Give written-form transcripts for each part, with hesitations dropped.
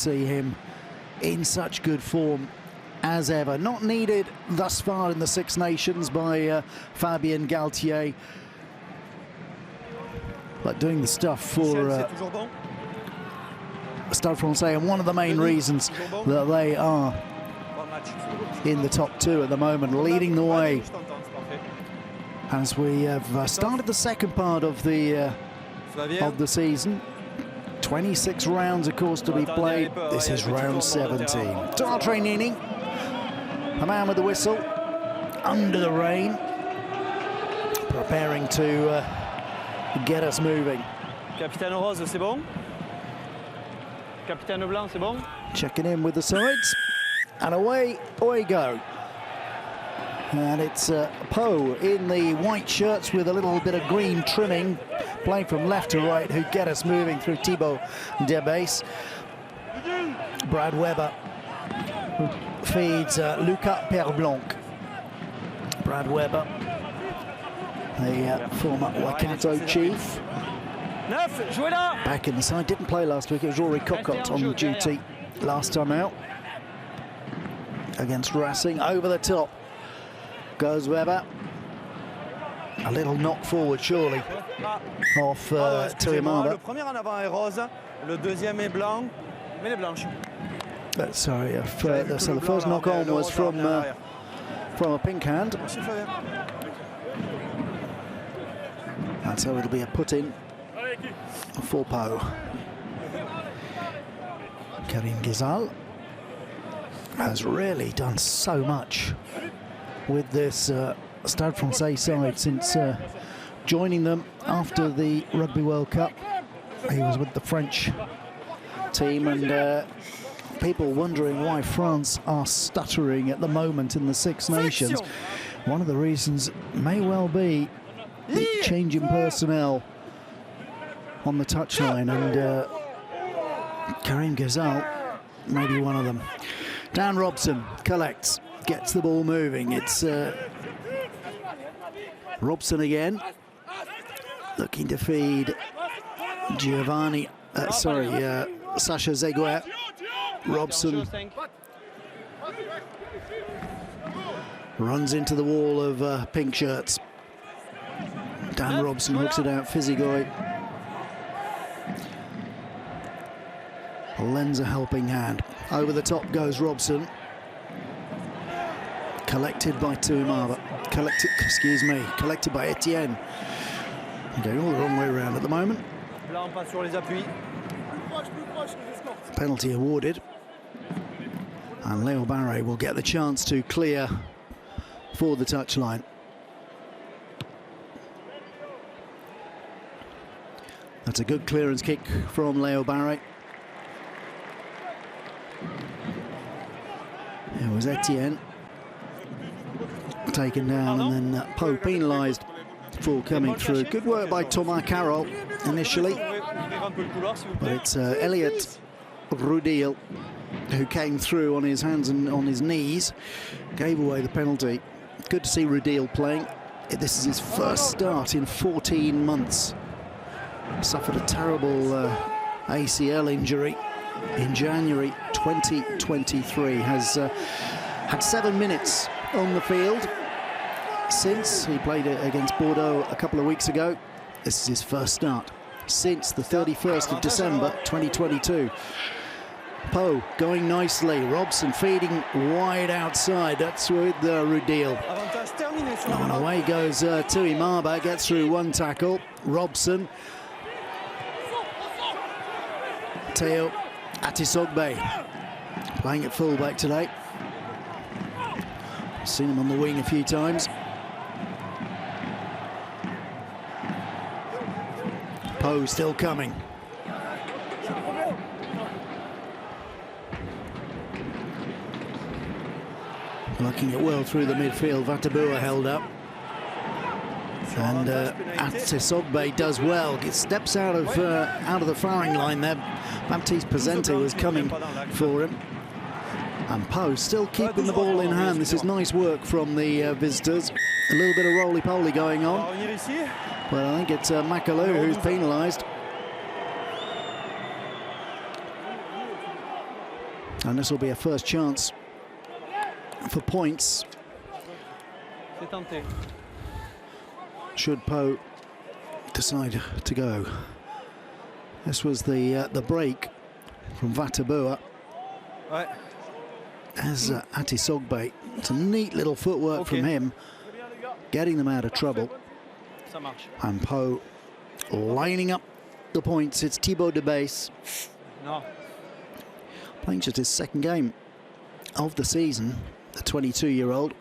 see him in such good form as ever. Not needed thus far in the Six Nations by Fabien Galtier, but doing the stuff for Stade Francais, and one of the main reasons that they are in the top two at the moment, leading the way as we have started the second part of the season. 26 rounds, of course, to be played. This is round 17. D'Andre Nini, a man with the whistle, under the rain, preparing to get us moving. Capitaine Rose, c'est bon? Capitaine Blanc, c'est bon? Checking in with the sides, and away we go. And it's Poe in the white shirts with a little bit of green trimming, playing from left to right, who get us moving through Thibaut Debase. Brad Weber feeds Lucas Perblanc. Brad Weber, the former Waikato chief. Back in the side, didn't play last week. It was Rory Cocotte on duty last time out against Racing. Over the top goes Weber. A little knock forward, surely, off Tuimaba. Le premier en avant est rose, le deuxième est blanc, mais les blanches. Sorry, so the first knock on was from a pink hand. And so it'll be a put in for Poe. Karim Ghezal has really done so much with this Stade Francais side since joining them after the Rugby World Cup. He was with the French team, and people wondering why France are stuttering at the moment in the Six Nations. One of the reasons may well be the change in personnel on the touchline, and Karim Ghezal may be one of them. Dan Robson collects, gets the ball moving. It's Robson again, looking to feed Sacha Zeguer. Robson runs into the wall of pink shirts. Dan Robson hooks it out. Fizigoy lends a helping hand. Over the top goes Robson. Collected by Tuimaba. Collected by Etienne. Going all the wrong way around at the moment. Penalty awarded. And Leo Barre will get the chance to clear for the touchline. That's a good clearance kick from Leo Barre. It was Etienne taken down, and then Poe penalised for coming through. Good work by Thomas Carroll initially, but it's Elliot Rudil who came through on his hands and on his knees, gave away the penalty. Good to see Rudil playing. This is his first start in 14 months. Suffered a terrible ACL injury in January 2023. Has had 7 minutes on the field since he played against Bordeaux a couple of weeks ago. This is his first start since the 31st of December 2022. Poe going nicely. Robson feeding wide outside. That's with Rudil. And away goes Tuimaba. Gets through one tackle. Robson. Teo Atisogbe playing at fullback today. Seen him on the wing a few times. Poe still coming. Looking it well through the midfield. Vatabua held up. And Atisogbe does well. It steps out of the firing line there. Baptiste Pesente was coming for him. And Poe still keeping the ball in hand. This is nice work from the visitors. A little bit of roly-poly going on. But I think it's Makalou who's penalised. And this will be a first chance for points. Should Po decide to go. This was the break from Vatabua. As Atisogbe, it's a neat little footwork from him, getting them out of trouble. And Po lining up the points. It's Thibaut de Base. Playing just his second game of the season, the 22-year-old.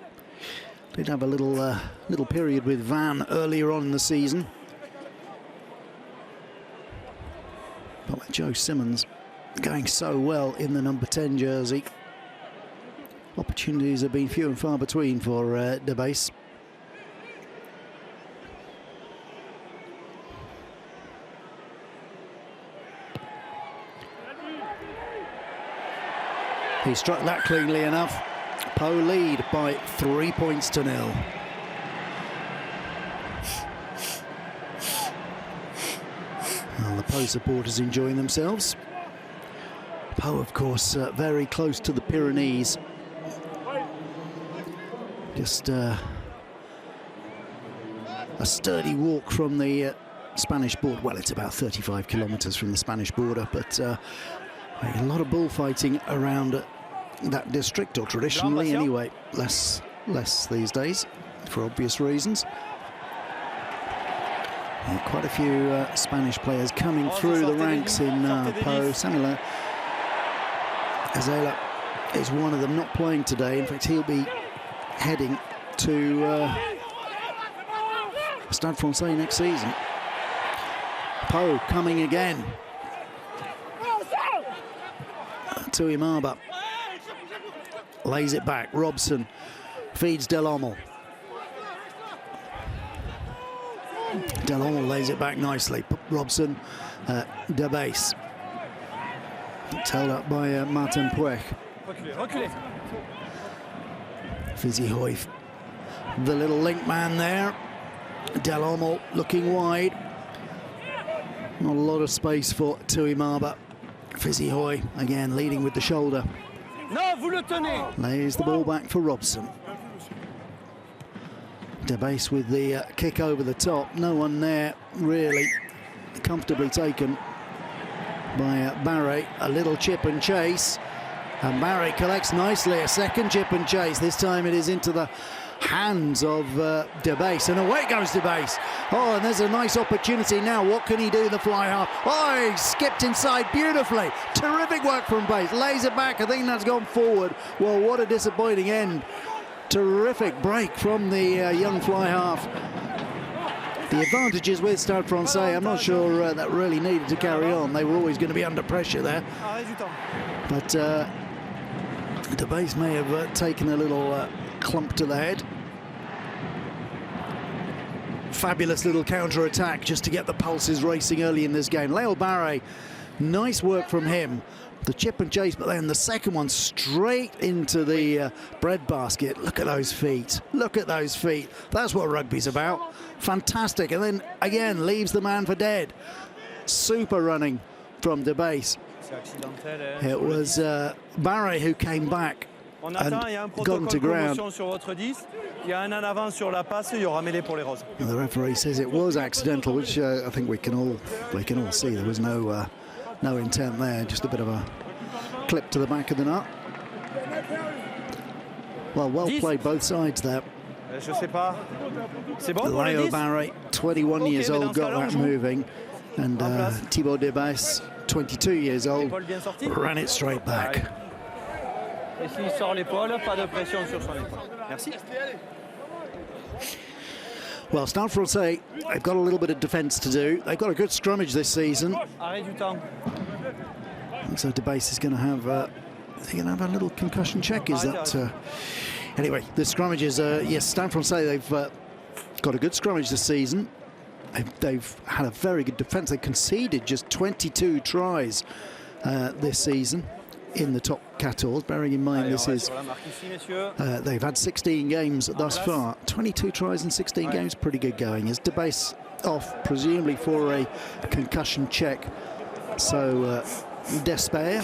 Did have a little period with Van earlier on in the season. But with Joe Simmons going so well in the number 10 jersey, opportunities have been few and far between for De Base. He struck that cleanly enough. Po lead by 3 points to 0. Well, the Po supporters enjoying themselves. Po, of course, very close to the Pyrenees. Just a sturdy walk from the Spanish border. Well, it's about 35 kilometers from the Spanish border, but a lot of bullfighting around that district, or traditionally anyway. Less these days, for obvious reasons. And quite a few Spanish players coming through the ranks in Po. Samuel Azela is one of them, not playing today. In fact, he'll be heading to Stade Francais next season. Po coming again. Tuimaba lays it back. Robson feeds Delhomme. Delhomme lays it back nicely. Robson, De Base. It's held up by Martin Puech. Fizzy Hoyf, the little link man there. Delhomme looking wide. Not a lot of space for Tuimaba. Fizzy Hoy again leading with the shoulder. Lays the ball back for Robson. De Base with the kick over the top. No one there really. Comfortably taken by Barre. A little chip and chase. And Barre collects nicely. A second chip and chase. This time it is into the hands of De Base. And away goes De Base. Oh, and there's a nice opportunity now. What can he do, the fly half? Oh, he skipped inside beautifully. Terrific work from Base. Lays it back. I think that's gone forward. Well, what a disappointing end. Terrific break from the young fly half. The advantages with Stade Francais, I'm not sure that really needed to carry on. They were always going to be under pressure there. But De Base may have taken a little clump to the head. Fabulous little counter-attack just to get the pulses racing early in this game. Léo Barre, nice work from him. The chip and chase, but then the second one straight into the breadbasket. Look at those feet. Look at those feet. That's what rugby's about. Fantastic. And then, again, leaves the man for dead. Super running from De Base. It was Barre who came back and got him to ground. The referee says it was accidental, which I think we can all see. There was no intent there, just a bit of a clip to the back of the nut. Well played both sides there. Léo Barre, 21 years old, got that moving, and Thibaut de Base, 22 years old, ran it straight back. Well, Stade Francais, they've got a little bit of defence to do. They've got a good scrummage this season. So De Base is going to have a little concussion check. Is that? Anyway, the scrummages. Yes, Stade Francais, they've got a good scrummage this season. They've had a very good defence. They conceded just 22 tries this season in the top 14, bearing in mind this is they've had 16 games thus far. 22 tries in 16 games, pretty good going. Is De Base off, presumably for a concussion check? So Despair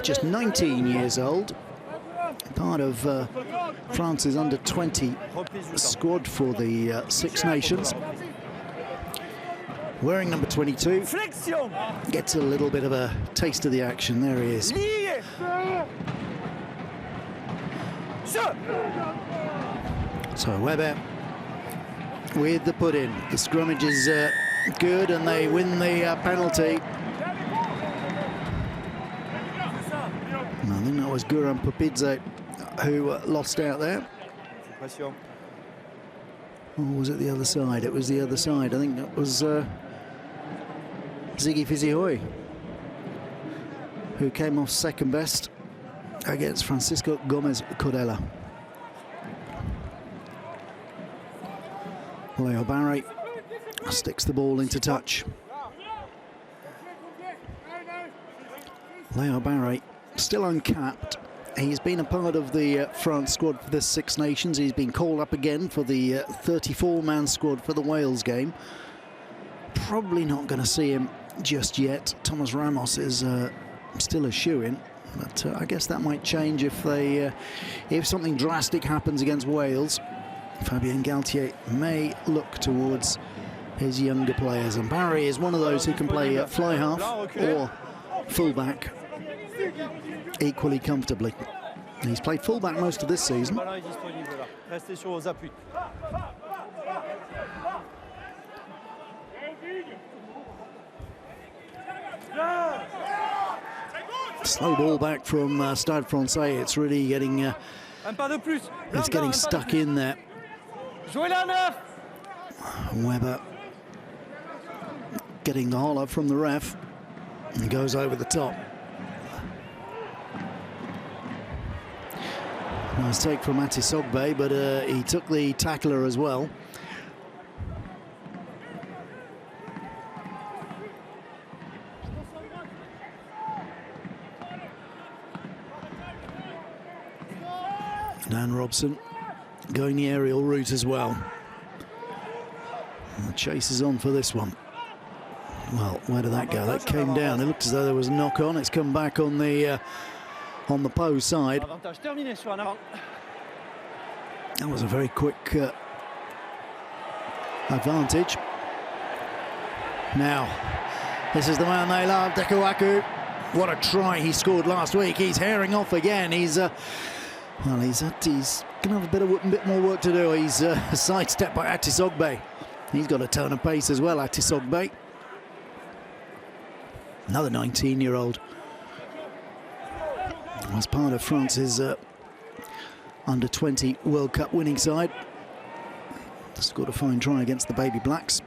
just 19 years old, part of France's under-20 squad for the Six Nations. Wearing number 22, gets a little bit of a taste of the action. There he is. So Weber with the put-in. The scrummage is good, and they win the penalty. And I think that was Guram Popidze who lost out there. Or was it the other side? It was the other side. I think that was Ziggy Fizihoy, who came off second best against Francisco Gomez Corella. Leo Barre sticks the ball into touch. Leo Barre still uncapped. He's been a part of the France squad for the Six Nations. He's been called up again for the 34-man squad for the Wales game. Probably not going to see him just yet. Thomas Ramos is still a shoo-in, but I guess that might change if something drastic happens against Wales. Fabien Galtier may look towards his younger players, and Barry is one of those who can play fly half or fullback equally comfortably. He's played fullback most of this season. Slow ball back from Stade Francais. It's really getting stuck in there. Weber getting the holler from the ref. He goes over the top. Nice take from Atisogbe, but he took the tackler as well. Dan Robson going the aerial route as well. And the chase is on for this one. Well, where did that go? That came down. It looked as though there was a knock on. It's come back on the Pau side. That was a very quick advantage. Now, this is the man they love, Dekuaku. What a try he scored last week. He's herring off again. He's going to have a bit more work to do. He's sidestepped by Atisogbe. He's got a turn of pace as well, Atisogbe. Another 19-year-old. Was part of France's under-20 World Cup winning side. Scored a fine try against the Baby Blacks.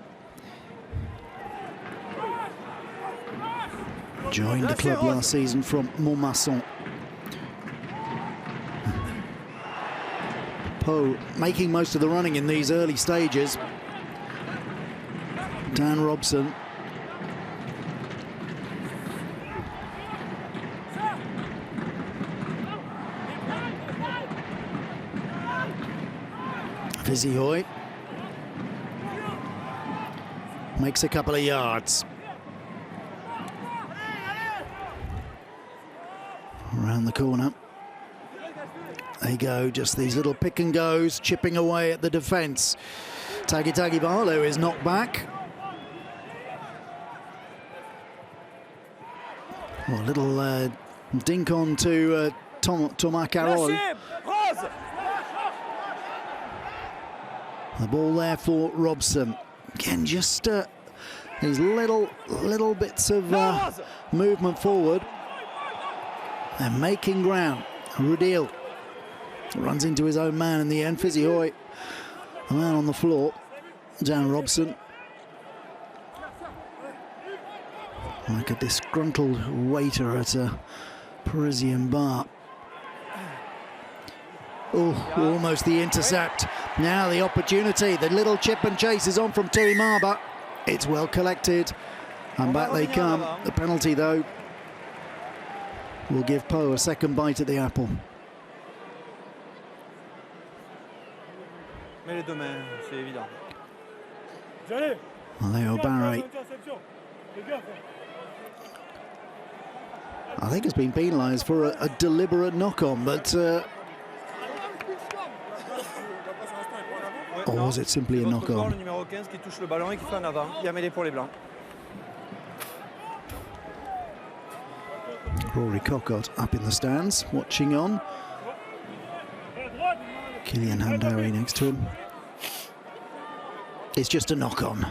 Joined the club last season from Montmarsan. Pau making most of the running in these early stages. Dan Robson. Fizihoy makes a couple of yards. Around the corner. They go, just these little pick and goes, chipping away at the defence. Tagi Balu is knocked back. Well, a little dink on to Thomas Carroll. The ball there for Robson. Again, just these little bits of movement forward. They're making ground. Rudil runs into his own man in the end. Fizihoy, a man on the floor. Dan Robson. Like a disgruntled waiter at a Parisian bar. Oh, almost the intercept. Now the opportunity. The little chip and chase is on from Tuimaba. It's well collected. And back they come. The penalty, though, will give Pau a second bite at the apple. Leo Barre I think has been penalised for a deliberate knock-on, but... or was it simply a knock-on? Rory Cockott up in the stands, watching on. Kylian Hamdaoui next to him. It's just a knock-on,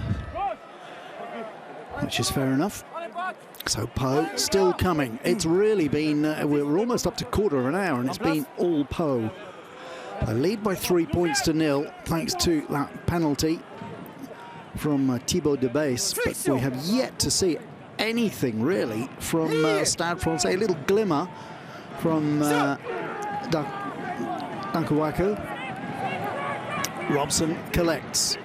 which is fair enough. So Poe still coming. It's really been, we're almost up to quarter of an hour, and it's been all Poe. They lead by 3 points to 0, thanks to that penalty from Thibaut Debase, but we have yet to see anything really from Stade Francais. A little glimmer from Dankawaku. Robson collects.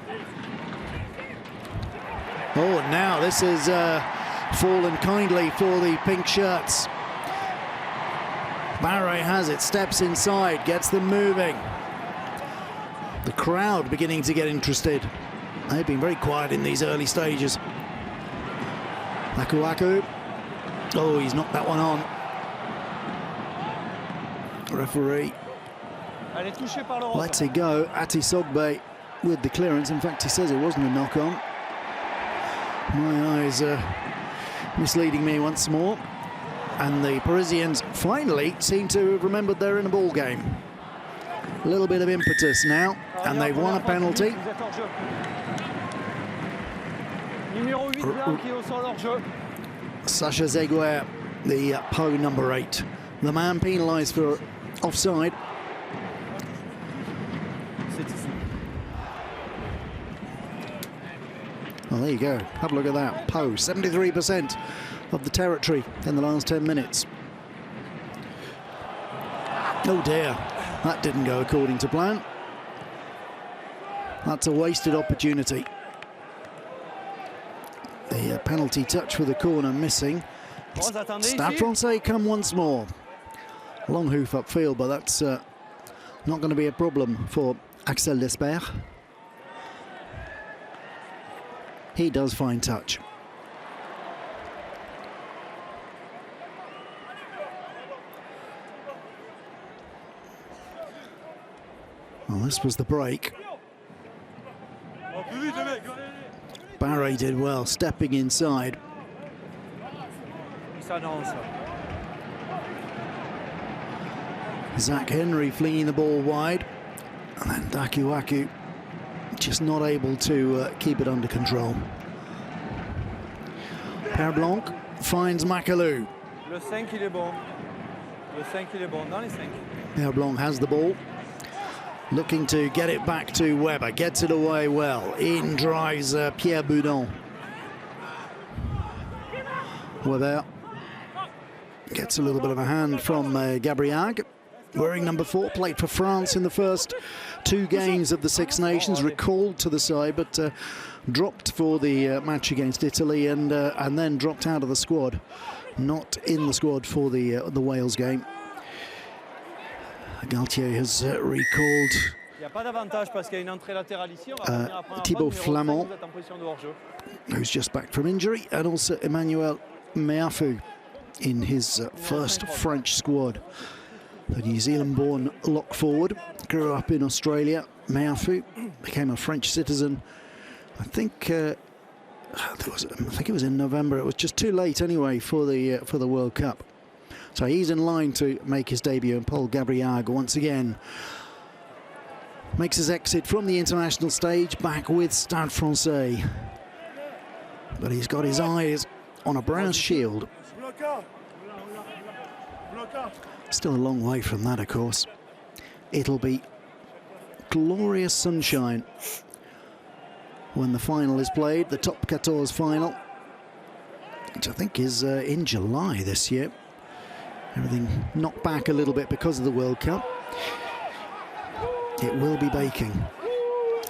Oh, now this is fallen kindly for the pink shirts. Barre has it, steps inside, gets them moving. The crowd beginning to get interested. They've been very quiet in these early stages. Dankawaku. Oh, he's knocked that one on. Referee lets it go. Ati Sogbe with the clearance. In fact, he says it wasn't a knock-on. My eyes are misleading me once more. And the Parisians finally seem to have remembered they're in a ball game. A little bit of impetus now, and they've won a penalty. Sacha Zeguer, the Poe number 8. The man penalised for offside. Well, there you go. Have a look at that. Poe, 73% of the territory in the last 10 minutes. Oh dear, that didn't go according to plan. That's a wasted opportunity. The penalty touch for the corner missing. Stade Francais come once more. Long hoof upfield, but that's not going to be a problem for Axel Desper. He does find touch. Well, this was the break. Barre did well, stepping inside. Zach Henry flinging the ball wide. And then Dankawaku just not able to keep it under control. Père Blanc finds Macalou. Père Blanc has the ball. Looking to get it back to Weber. Gets it away well. In drives Pierre Boudon. Weber gets a little bit of a hand from Gabriag. Wearing number 4, played for France in the first 2 games of the Six Nations, recalled to the side, but dropped for the match against Italy, and then dropped out of the squad. Not in the squad for the Wales game. Galtier has recalled Thibaut Flamand, who's just back from injury, and also Emmanuel Meafu in his first French squad. The New Zealand-born lock forward, grew up in Australia. Meafu became a French citizen. I think it was in November. It was just too late anyway for the World Cup. So he's in line to make his debut, and Paul Gabriag once again makes his exit from the international stage back with Stade Francais. But he's got his eyes on a brass shield. Still a long way from that, of course. It'll be glorious sunshine when the final is played, the top 14 final, which I think is in July this year. Everything knocked back a little bit because of the World Cup. It will be baking.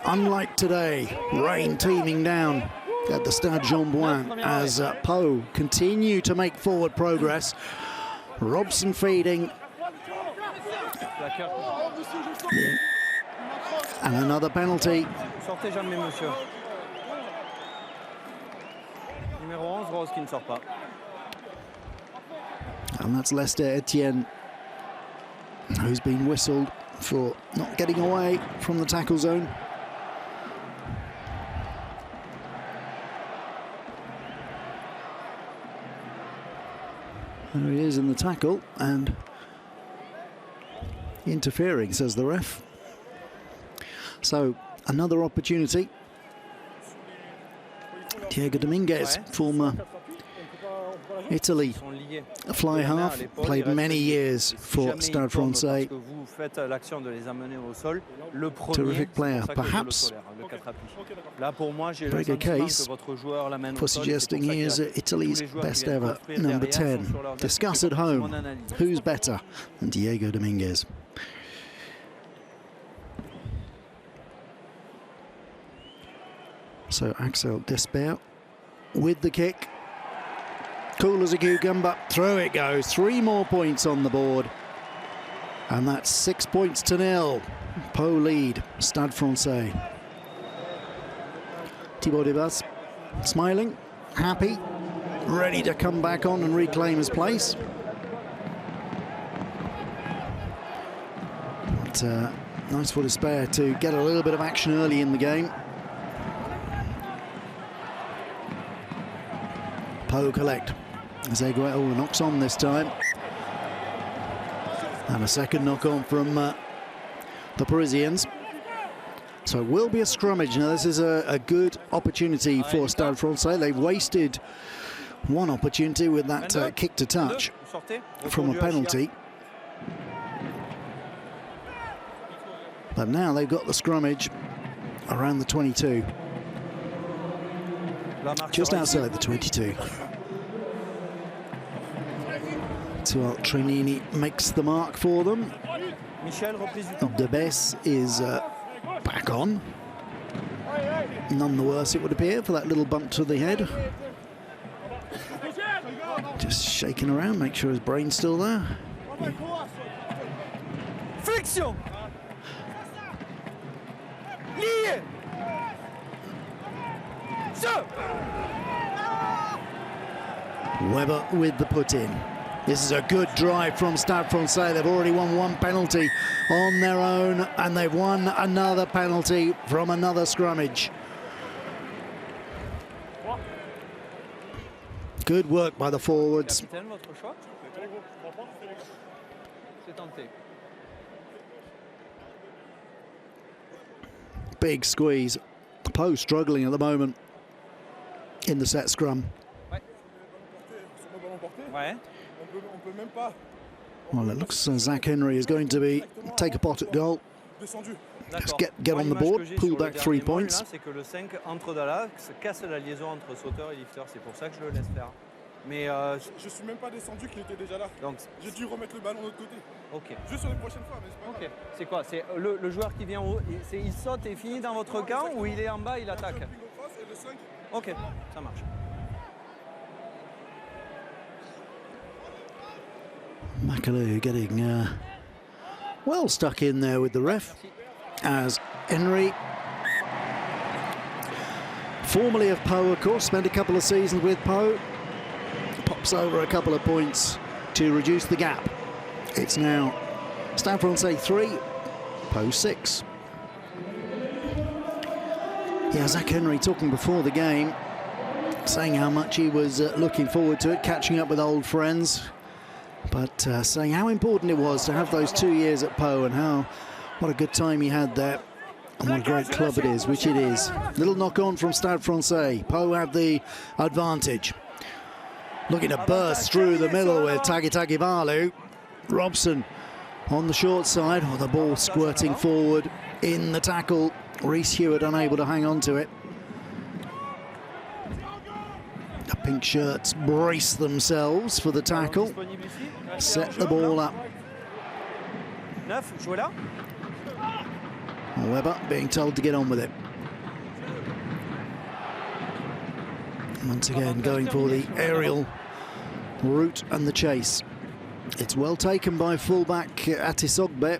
Unlike today, rain teeming down at the Stade Jean-Bouin as Poe continue to make forward progress. Robson feeding. And another penalty. And that's Lester Etienne, who's been whistled for not getting away from the tackle zone. There he is in the tackle and interfering, says the ref. So another opportunity. Diego Dominguez, former Italy fly half, played many years for Stade Francais. Terrific player, perhaps very good case for suggesting he is Italy's best ever number 10. Discuss at home, who's better than Diego Dominguez? So Axel Despair with the kick. Cool as a cucumber. Through it goes. 3 more points on the board. And that's 6 points to 0. Pau lead. Stade Francais. Thibaut Debas smiling, happy, ready to come back on and reclaim his place. But nice for Despair to get a little bit of action early in the game. Pau collect. Zeguel knocks on this time. And a second knock on from the Parisians. So it will be a scrummage. Now this is a good opportunity for Stade Francais. They've wasted one opportunity with that kick to touch from a penalty. But now they've got the scrummage around the 22. Just outside the 22. So Trinini makes the mark for them. Debes is back on. None the worse, it would appear, for that little bump to the head. Just shaking around, make sure his brain's still there. Flexion. Lié. Weber with the put in. This is a good drive from Stade Francais. They've already won one penalty on their own, and they've won another penalty from another scrummage. Good work by the forwards. Big squeeze. Pau struggling at the moment in the set scrum. Well, it looks as Zach Henry is going to take a pot at goal. Just get on the board, pull back 3 points. Mais je suis même pas descendu qu'il était déjà là. Donc j'ai dû remettre le ballon de l'autre côté. OK. Juste sur les prochaines fois, mais c'est pas grave. OK. C'est quoi? C'est le joueur qui vient en haut, il saute et finit dans votre camp ou il est en bas, il attaque? Et le 5. OK, ça marche. Macalou getting well stuck in there with the ref as Henry, formerly of Pau, of course, spent a couple of seasons with Pau, pops over a couple of points to reduce the gap. It's now Stade Francais 3, Pau 6. Yeah, Zach Henry talking before the game, saying how much he was looking forward to it, catching up with old friends, but saying how important it was to have those 2 years at Pau and what a good time he had there and what a great club it is, which it is. Little knock on from Stade Francais. Pau have the advantage. Looking to burst through the middle with Tagivalu. Robson on the short side. Oh, the ball squirting forward in the tackle. Reece Hewitt unable to hang on to it. The pink shirts brace themselves for the tackle. Set the ball up. Weber being told to get on with it. Once again going for the aerial route and the chase. It's well taken by fullback Atisogbe.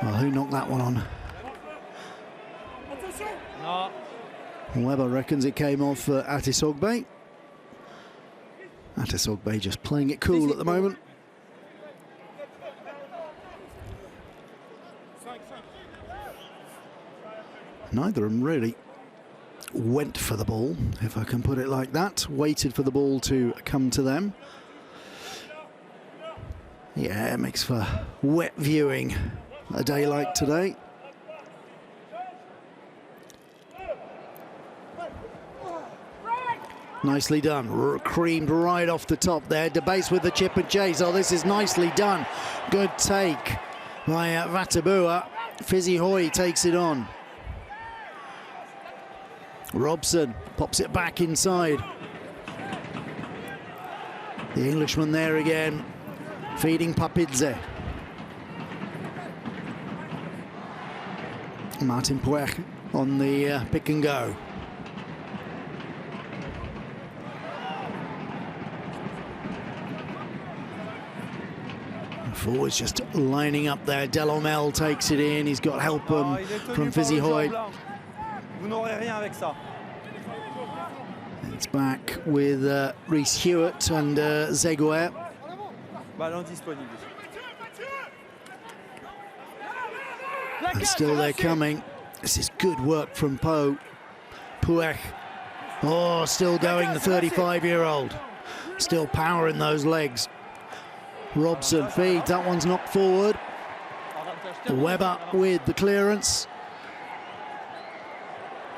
Well, who knocked that one on? Weber reckons it came off Atisogbe. Atisogbe just playing it cool at the moment. Neither of them really went for the ball, if I can put it like that. Waited for the ball to come to them. Yeah, it makes for wet viewing a day like today. Nicely done, creamed right off the top there. DeBase with the chip and chase. Oh, this is nicely done. Good take by Vatabua. Fizzy Hoy takes it on. Robson pops it back inside. The Englishman there again, feeding Papidze. Martin Puech on the pick and go. Forwards just lining up there. Delomel takes it in. He's got help from Fizzy Hoy. It's back with Rhys Hewitt and Zeguer. And still they're coming. This is good work from Poe. Puech. Oh, still going, the 35-year-old. Still power in those legs. Robson feeds, that one's knocked forward. Weber with the clearance.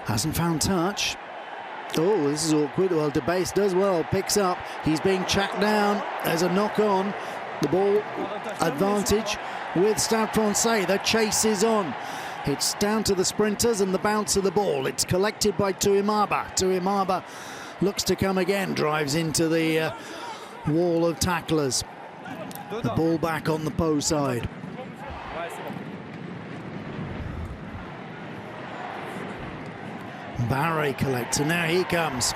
Hasn't found touch. Oh, this is awkward. Well, DeBase does well, picks up. He's being tracked down. There's a knock on. The ball advantage with Stade Francais. The chase is on. It's down to the sprinters and the bounce of the ball. It's collected by Tuimaba. Tuimaba looks to come again, drives into the wall of tacklers. The ball back on the Poe side. Barry collects, and now he comes.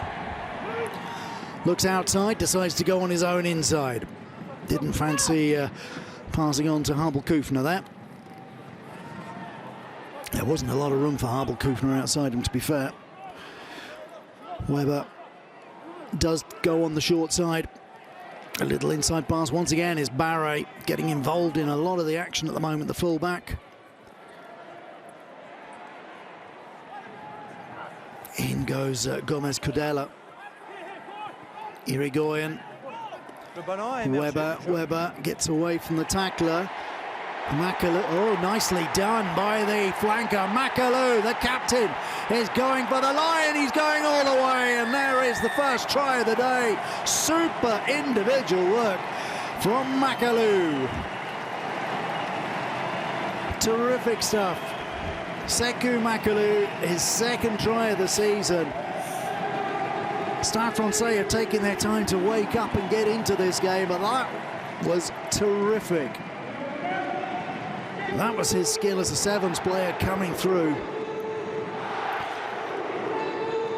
Looks outside, decides to go on his own inside. Didn't fancy passing on to Habel-Kufner there. There wasn't a lot of room for Habel-Kufner outside him, to be fair. Weber does go on the short side. A little inside pass once again is Barre getting involved in a lot of the action at the moment, the fullback. In goes Gomez Cudella. Irigoyen. Weber gets away from the tackler. Makalou, oh, nicely done by the flanker. Makalou, the captain, is going for the line. He's going all the way, and there is the first try of the day. Super individual work from Makalou. Terrific stuff. Sekou Makalou, his second try of the season. Stade Francais are taking their time to wake up and get into this game, and that was terrific. That was his skill as a sevens player coming through.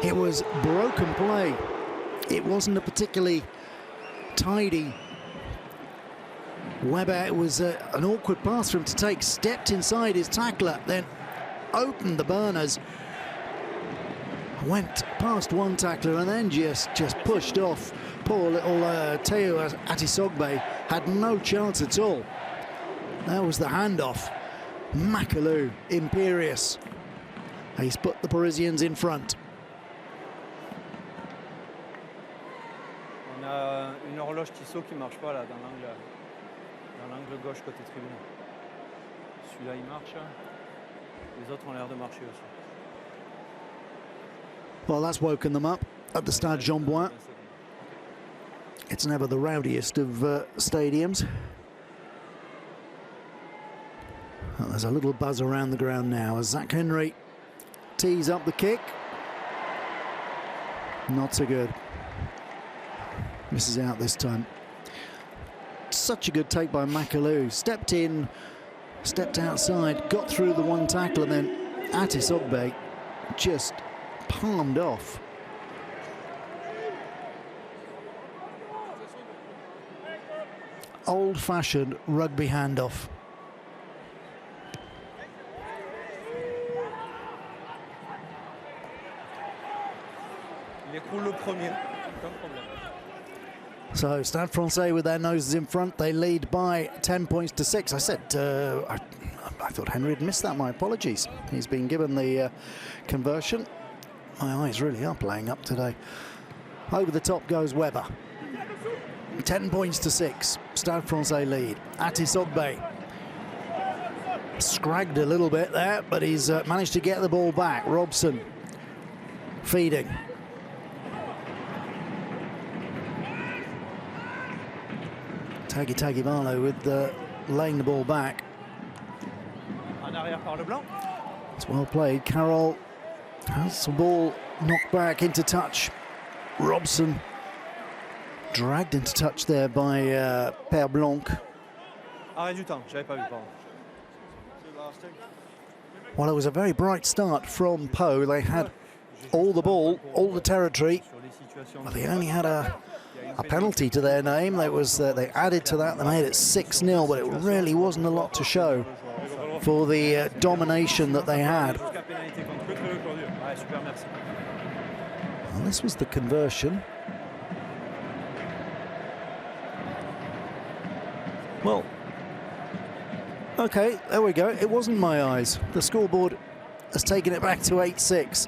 It was broken play. It wasn't a particularly tidy Weber. It was an awkward pass for him to take. Stepped inside his tackler, then opened the burners. Went past one tackler and then just pushed off. Poor little Teo Atisogbe had no chance at all. That was the handoff. Makalou, imperious. He's put the Parisians in front. On a une horloge Tissot qui marche pas là dans l'angle gauche côté tribune. Celui-là il marche. Les autres ont l'air de marcher aussi. Well, that's woken them up at the Stade Jean-Bouin. It's never the rowdiest of stadiums. Well, there's a little buzz around the ground now as Zach Henry tees up the kick. Not so good. Misses out this time. Such a good take by Makalou. Stepped in, stepped outside, got through the one tackle, and then Atisogbe just palmed off. Old-fashioned rugby handoff. Il écroule le premier. Aucun problème. So Stade Francais with their noses in front, they lead by 10 points to 6. I said, I thought Henry had missed that, my apologies. He's been given the conversion. My eyes really are playing up today. Over the top goes Weber. 10 points to 6, Stade Francais lead. Atisogbe scragged a little bit there, but he's managed to get the ball back. Robson feeding. Tagi Barlow with laying the ball back. It's well played. Carroll has the ball knocked back into touch. Robson dragged into touch there by Père Blanc. Arrêt du temps, j'avais pas vu, pardon. Well, it was a very bright start from Pau. They had all the ball, all the territory. Well, they only had a penalty to their name. They added to that. They made it 6-0, but it really wasn't a lot to show for the domination that they had. Well, this was the conversion. Well, okay, there we go. It wasn't my eyes. The scoreboard has taken it back to 8-6.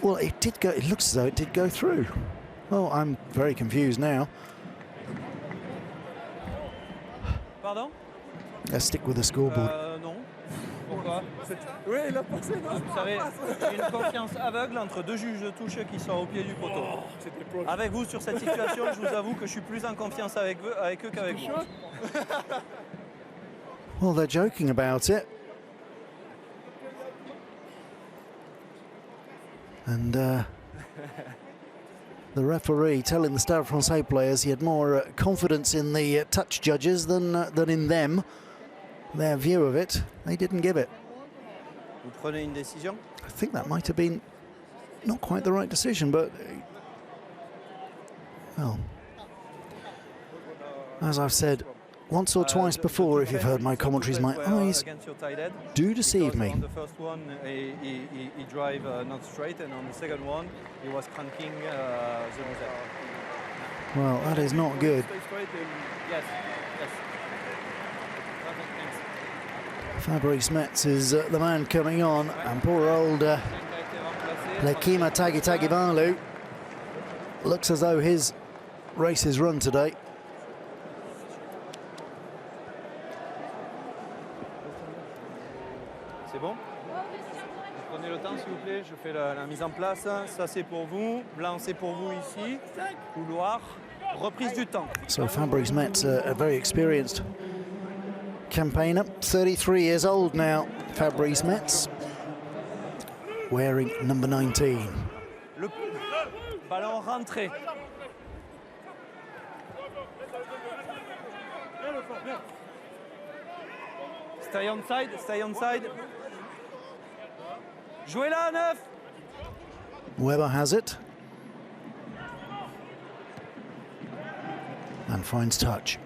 Well, it did go. It looks as though it did go through. Oh, I'm very confused now. Pardon? Let's stick with the scoreboard. Non. Pourquoi? Oui, il a passé. Vous savez, j'ai une confiance aveugle entre deux juges de touche qui sont au pied du poteau. Avec vous sur cette situation, je vous avoue que je suis plus en confiance avec eux qu'avec vous. Well, they're joking about it. And the referee telling the Stade Francais players he had more confidence in the touch judges than in them. Their view of it, they didn't give it. Vous prenez une décision? I think that might have been not quite the right decision, but well, as I've said once or twice before, if you've heard my commentaries, my eyes do deceive me. On the first one, he drive not straight, and on the second one, he was cranking the Well, that is not good. Yes. Fabrice Metz is the man coming on, and poor old Lekima Tagivalu looks as though his race is run today. C'est bon? Prenez le temps s'il vous plaît, je fais la mise en place. Ça c'est pour vous, blanc c'est pour vous ici, couloir, reprise du temps. So Fabrice Metz, a very experienced campaigner, 33 years old now, Fabrice Metz, wearing number 19. Le ballon rentré. Stay on side, stay on side. Jouez là, 9. Weber has it. And finds touch.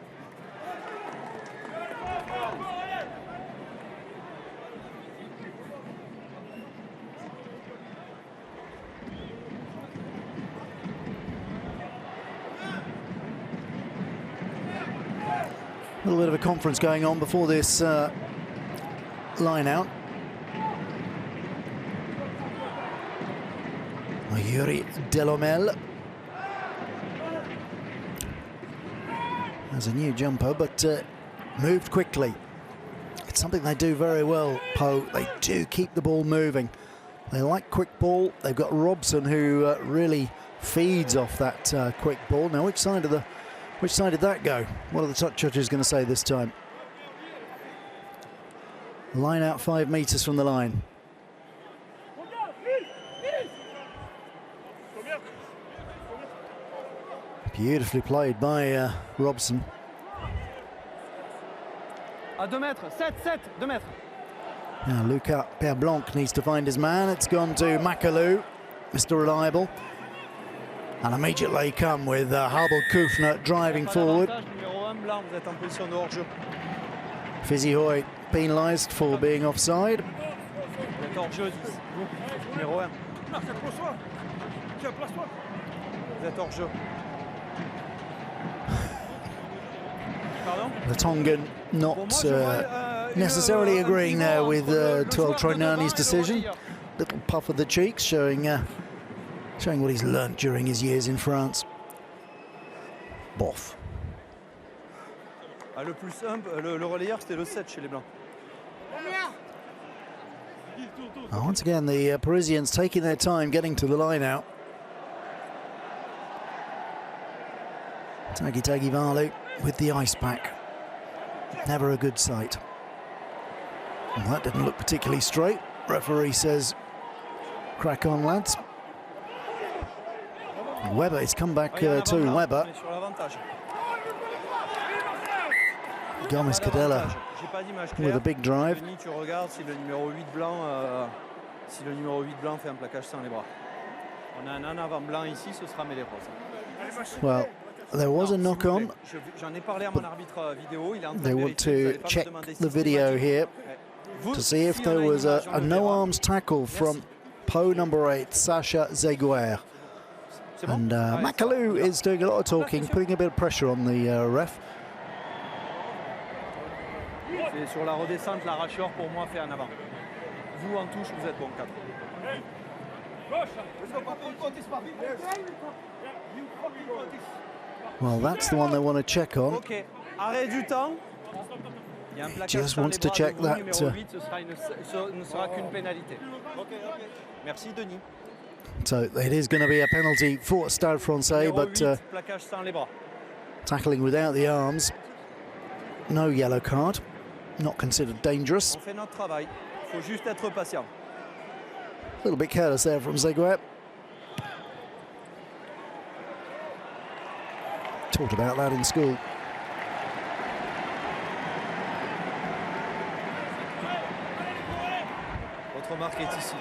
A little bit of a conference going on before this line out. Yuri Delomel has a new jumper, but moved quickly. It's something they do very well, Pau. They do keep the ball moving. They like quick ball. They've got Robson, who really feeds off that quick ball. Now, which side did that go? What are the touch judges going to say this time? Line out 5 meters from the line. Beautifully played by Robson. À 2 mètres, 7, 2 mètres. Now Lucas Père Blanc needs to find his man. It's gone to Makalou, Mr. Reliable. And immediately come with Harbel Kufner driving forward. Fizzy Hoy penalised for being offside. Vous êtes hors jeu. Pardon? The Tongan not necessarily agreeing there with Tuel Trognani's decision. Little puff of the cheeks, showing what he's learnt during his years in France. Boff. Le plus simple, le relayeur, c'était le 7 chez les Blancs. Once again, the Parisians taking their time getting to the line out. Tagi Valu with the ice pack. Never a good sight. Well, that didn't look particularly straight. Referee says, crack on, lads. Weber, it's come back to Weber. Gomez Cadella with a big drive. Tu regardes si le numéro 8 blanc fait un plaquage sans les bras. On a un avant blanc ici, ce sera mêlée rose. Well, there was a knock-on. J'en ai parlé à mon arbitre vidéo. Il est en train they want to check the video here to see if there was a no-arms tackle from Pau number 8, Sacha Zeguer. And Macalou is doing a lot of talking, putting a bit of pressure on the ref. Et sur la redescente, l'arracheur pour moi fait en avant. Vous en touche, vous êtes bon 4. Well, that's the one they want to check on. Okay. Arrêt du temps. Just wants to check that. Ne sera qu'une pénalité. Merci Denis. So it is going to be a penalty for Stade Francais, but tackling without the arms, no yellow card, not considered dangerous. On fait notre travail. Faut juste être patient. A little bit careless there from Zeguer. Talked about that in school. Votre marque est ici.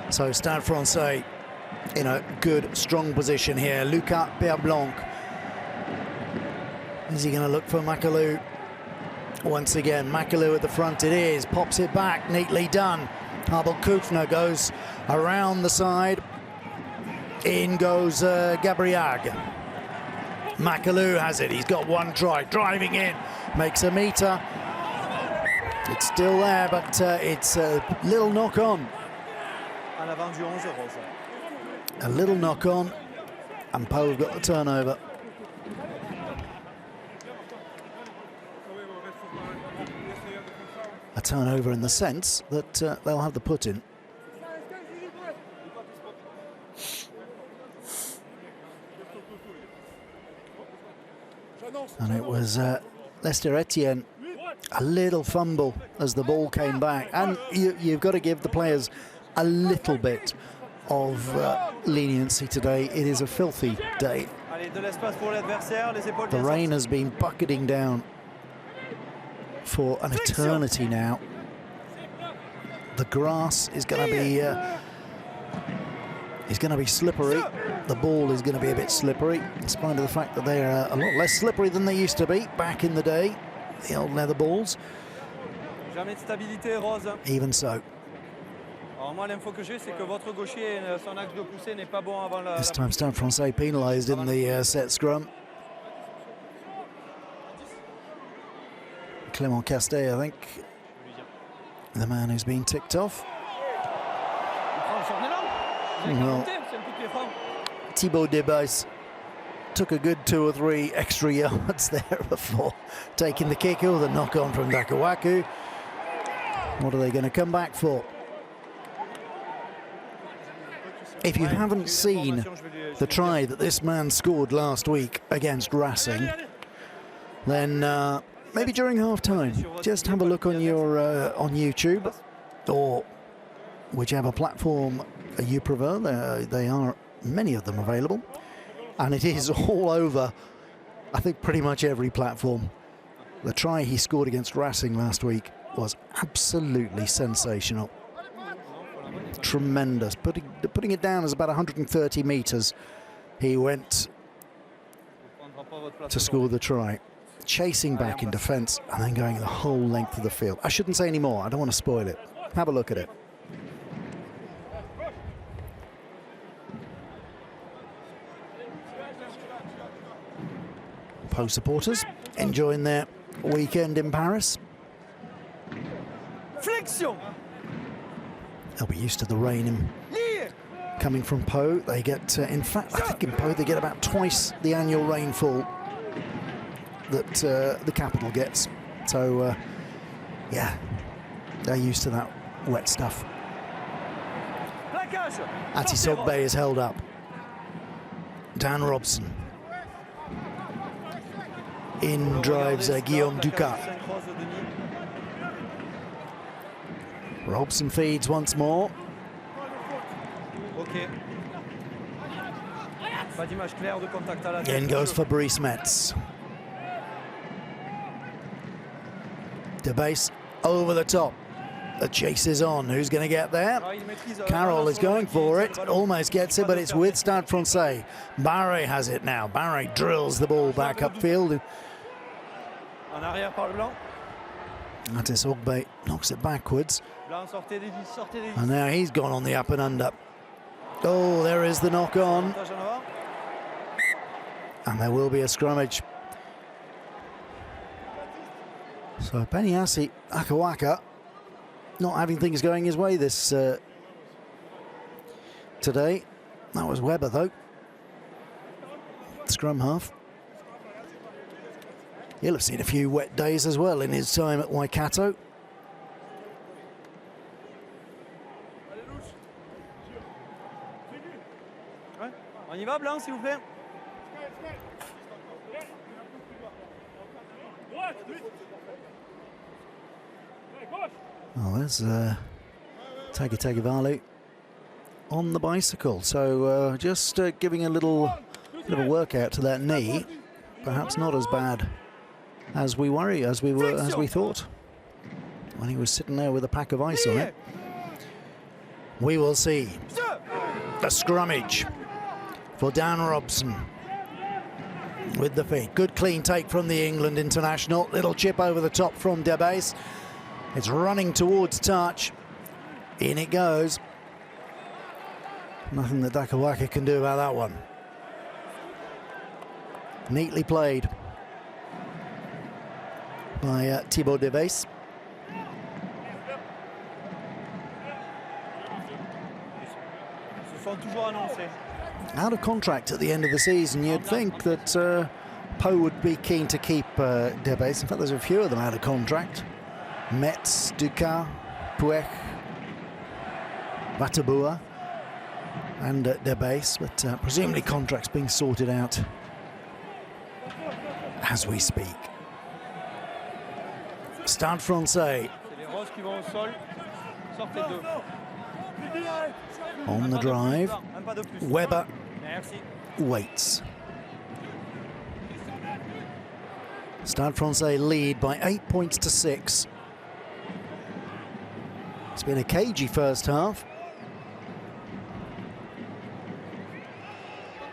So Stade Francais in a good, strong position here. Lucas Perblanc. Is he going to look for Macalou? Once again, Macalou at the front it is. Pops it back, neatly done. Abel Kufner goes around the side. In goes Gabriag. Macalou has it. He's got one try. Driving in. Makes a meter. It's still there, but it's a little knock-on. A little knock-on. And Pau have got the turnover. A turnover in the sense that they'll have the put-in. And it was Lester Etienne, a little fumble as the ball came back. And you've got to give the players a little bit of leniency today. It is a filthy day. The rain has been bucketing down for an eternity now. The grass is going to be slippery. The ball is going to be a bit slippery, in spite of the fact that they are a lot less slippery than they used to be back in the day, the old leather balls. Even so. This time Stade Francais penalised in the set scrum. Clément Castet, I think, the man who's been ticked off. Well, Thibaut Debas took a good 2 or 3 extra yards there before taking the kick. Oh, the knock-on from Dakawaku. What are they going to come back for? If you haven't seen the try that this man scored last week against Racing, then maybe during half-time, just have a look on your on YouTube or whichever platform you prefer. They are, many of them available, and it is all over, I think, pretty much every platform. The try he scored against Racing last week was absolutely sensational. tremendous. Putting it down as about 130 metres. He went to score the try, chasing back in defence and then going the whole length of the field. I shouldn't say any more. I don't want to spoil it. Have a look at it. Pau supporters enjoying their weekend in Paris. Flexion. They'll be used to the rain coming from Pau. They get, in fact, I think in Pau they get about twice the annual rainfall that the capital gets. So, yeah, they're used to that wet stuff. Atisogbe is held up. Dan Robson. In drives Guillaume Ducat. Robson feeds once more. In goes Fabrice Metz. De Base over the top. The chase is on. Who's going to get there? Carroll is going for it. Almost gets it, but it's with Stade Francais. Barre has it now. Barre drills the ball back upfield. Atisogbe knocks it backwards. And now he's gone on the up and under. Oh, there is the knock on. And there will be a scrummage. So Penyasi Akawaka not having things going his way this today. That was Weber though. Scrum half. He'll have seen a few wet days as well in his time at Waikato. On y va, Blanc, s'il vous plaît. Oh, there's Tagovailoa on the bicycle. So just giving a little bit of a workout to that knee. Perhaps not as bad as we thought when he was sitting there with a pack of ice on it. We will see the scrummage for Dan Robson with the feet. Good clean take from the England international. Little chip over the top from De Base. It's running towards touch. In it goes. Nothing that Dakawaka can do about that one. Neatly played by Thibaut De Base. Out of contract at the end of the season, you'd think that Pau would be keen to keep De Base. In fact, there's a few of them out of contract. Metz, Ducat, Puech, Vatabua and De Base, but presumably contracts being sorted out as we speak. Stade Francais on the drive. Weber waits. Stade Francais lead by 8 points to 6. It's been a cagey first half.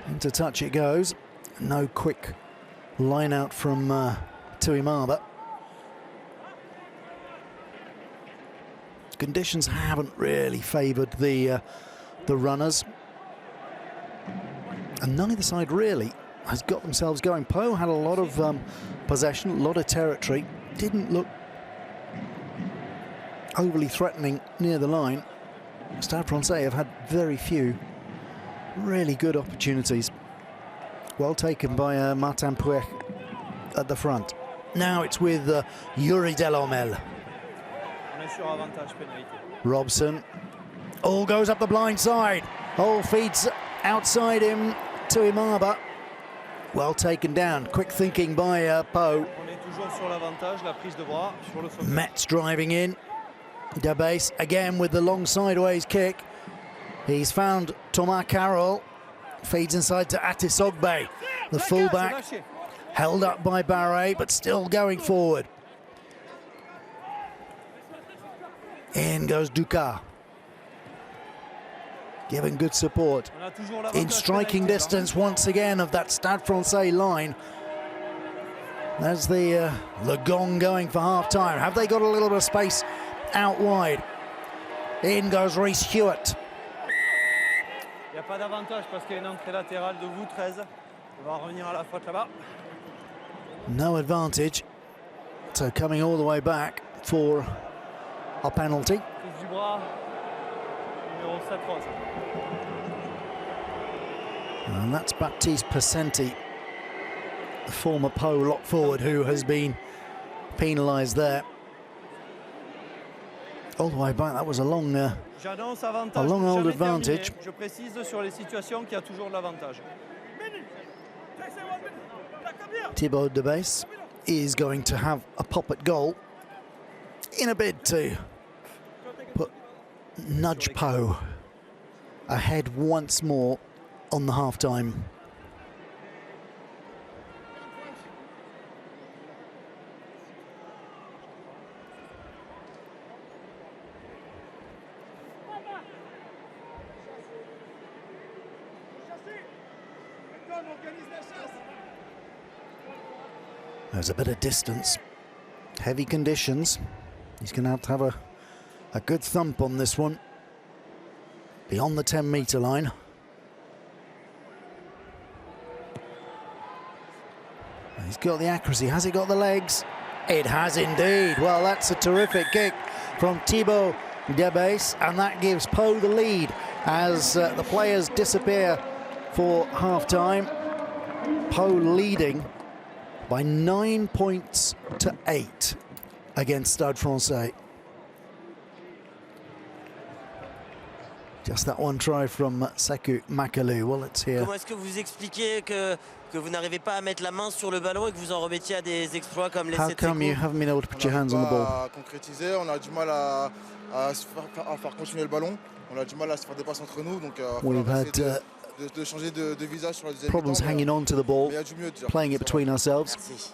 Into touch it goes. No quick line out from Tuimaba. Conditions haven't really favoured the runners, and neither side really has got themselves going. Pau had a lot of possession, a lot of territory. Didn't look overly threatening near the line. Stade Francais have had very few really good opportunities. Well taken by Martin Puech at the front. Now it's with Yuri Delormel. Robson. All goes up the blind side. All feeds outside him to Imaba. Well taken down. Quick thinking by Pau. Metz driving in. De Base again with the long sideways kick. He's found Thomas Carroll. Feeds inside to Atisogbe. The fullback held up by Barre, but still going forward. In goes Ducat. giving good support. In striking distance once again of that Stade Francais line. There's the gong going for half-time. Have they got a little bit of space out wide? In goes Reece Hewitt. Il n'y a pas d'avantage parce qu'il y a une entrée latérale de vous, 13. On va revenir à la faute là-bas. No advantage. So coming all the way back for a penalty. Du bras, numéro 7 rose. And that's Baptiste Passenti, the former Pau lock forward, who has been penalised there. All the way back, that was a long old advantage. Je précise sur les situations qu'il y a toujours l'avantage. Thibaut Debase is going to have a pop at goal in a bid to nudge Pau ahead once more on the half-time. There's a bit of distance, heavy conditions. He's going to have a good thump on this one, beyond the 10-metre line. He's got the accuracy. Has he got the legs? It has indeed. Well, that's a terrific kick from Thibaut Debase, and that gives Pau the lead as the players disappear for half-time. Pau leading by 9 points to 8 against Stade Francais. Just that one try from Sekou Makalu. Well, let's hear. Comment est-ce que vous expliquez que vous n'arrivez pas à mettre la main sur le ballon et que vous en remettiez à des exploits comme les 7 How come you haven't been able to put your hands on the ball? Concrétiser, on a du mal à faire continuer le ballon. On a du mal à se faire des passes entre nous, donc we've had de changer de visage sur la deuxième problems hanging on to the ball, playing it between ourselves. Merci.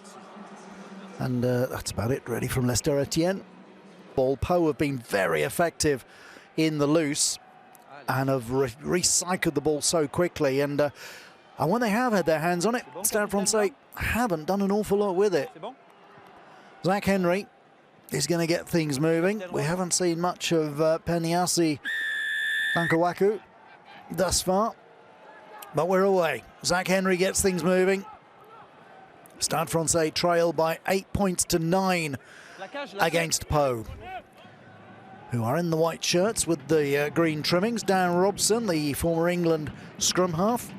And that's about it, really, from Lester Etienne. Pau have been very effective in the loose and have recycled the ball so quickly. And when they have had their hands on it, Stade Francais haven't done an awful lot with it. Zach Henry is going to get things moving. We haven't seen much of Peniasi Dankawaku thus far, but we're away. Zach Henry gets things moving. Stade Francais trail by 8 points to 9 against Pau, who are in the white shirts with the green trimmings. Dan Robson, the former England scrum half,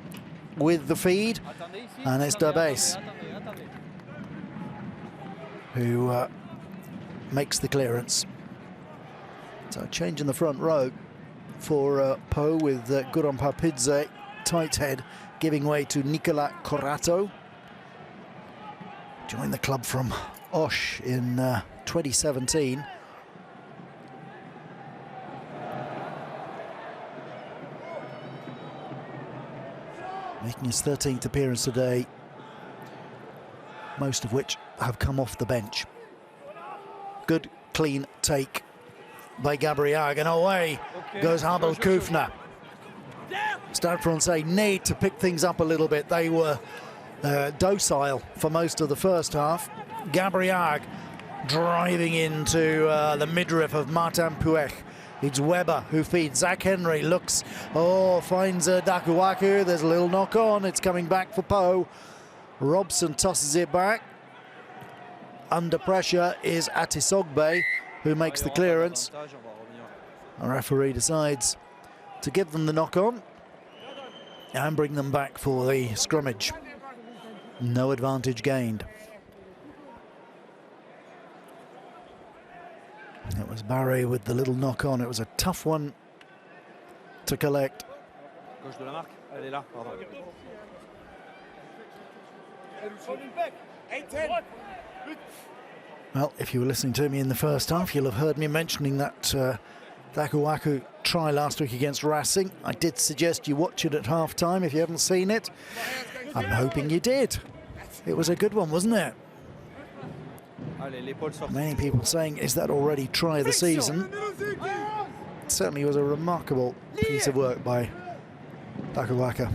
with the feed, and it's Debase who makes the clearance. So a change in the front row for Pau, with Guram Papidze, tight head, giving way to Nicolas Corato. Joined the club from Osh in 2017. Making his 13th appearance today, most of which have come off the bench. Good, clean take by Gabriag, and away goes Abel Koufna. Stade Francais need to pick things up a little bit. They were docile for most of the first half. Gabriag driving into the midriff of Martin Puech. It's Weber who feeds. Zach Henry looks, finds Dakuwaku. There's a little knock on. It's coming back for Pau. Robson tosses it back. Under pressure is Atisogbe, who makes the clearance. The referee decides to give them the knock on and bring them back for the scrummage. No advantage gained. It was Barry with the little knock on. It was a tough one to collect. Well, if you were listening to me in the first half, you'll have heard me mentioning that Dakuwaku try last week against Racing. I did suggest you watch it at half-time if you haven't seen it. I'm hoping you did. It was a good one, wasn't it? Many people saying, is that already try of the season? It's certainly was a remarkable piece of work by Dakawaka.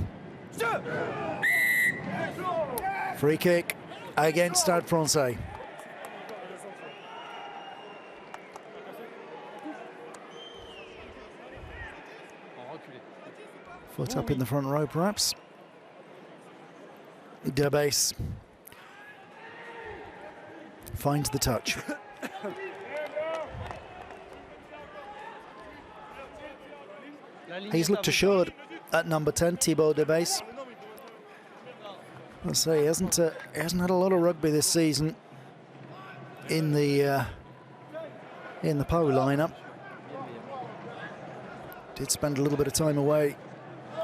Free kick against Stade Francais. Foot up in the front row, perhaps. Derbase finds the touch. He's looked assured at number 10, Thibaut Derbase. I'll say he hasn't had a lot of rugby this season in the Pau lineup. Did spend a little bit of time away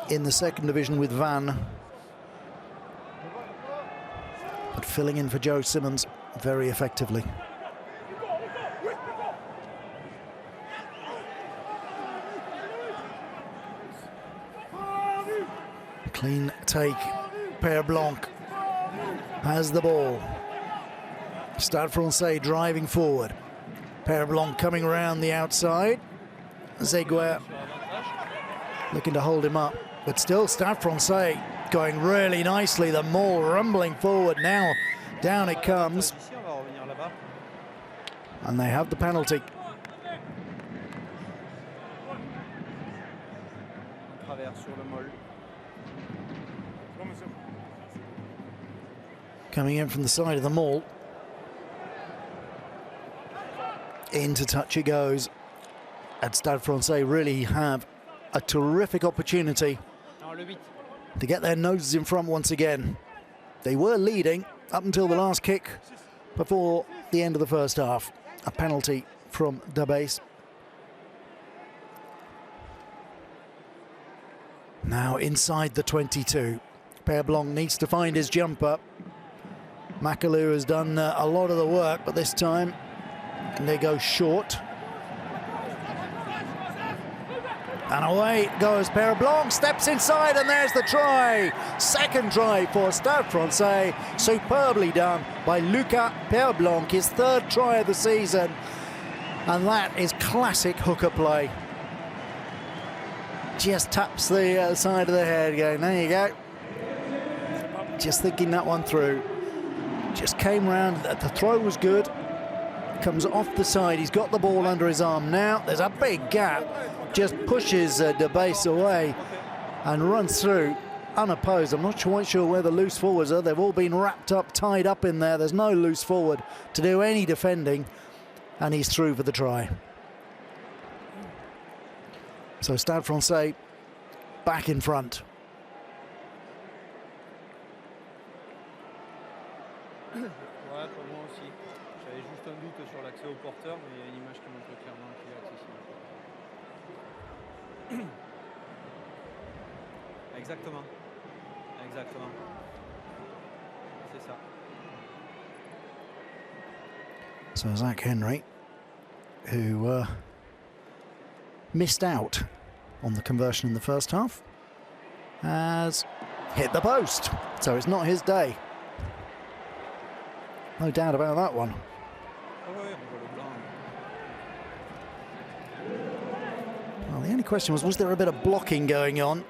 in the second division with Van, but filling in for Joe Simmons very effectively. Clean take. Père Blanc has the ball. Stade Francais driving forward. Père Blanc coming around the outside. Zeguer looking to hold him up, but still Stade Francais going really nicely. The maul rumbling forward now. Down it comes. And they have the penalty. Coming in from the side of the maul. Into touch it goes. And Stade Francais really have a terrific opportunity to get their noses in front once again. They were leading up until the last kick before the end of the first half. A penalty from Derbase. Now inside the 22. Père Blanc needs to find his jumper. Macalou has done a lot of the work, but this time they go short. And away goes Père Blanc, steps inside, and there's the try. Second try for Stade Francais. Superbly done by Lucas Père Blanc, his third try of the season. And that is classic hooker play. Just taps the side of the head, going, there you go. Just thinking that one through. Just came round, the throw was good. Comes off the side, he's got the ball under his arm now. There's a big gap. Just pushes Derbase away and runs through unopposed. I'm not quite sure where the loose forwards are. They've all been wrapped up, tied up in there. There's no loose forward to do any defending, and he's through for the try. So Stade Francais back in front. Ouais, pour moi aussi. J'avais juste un doute sur l'accès au porteur, mais il y a une image qui montre clairement qu'il est accessible. Exactement. Exactement. C'est ça. So Zach Henry, who missed out on the conversion in the first half, has hit the post. So it's not his day. No doubt about that one. Well, the only question was there a bit of blocking going on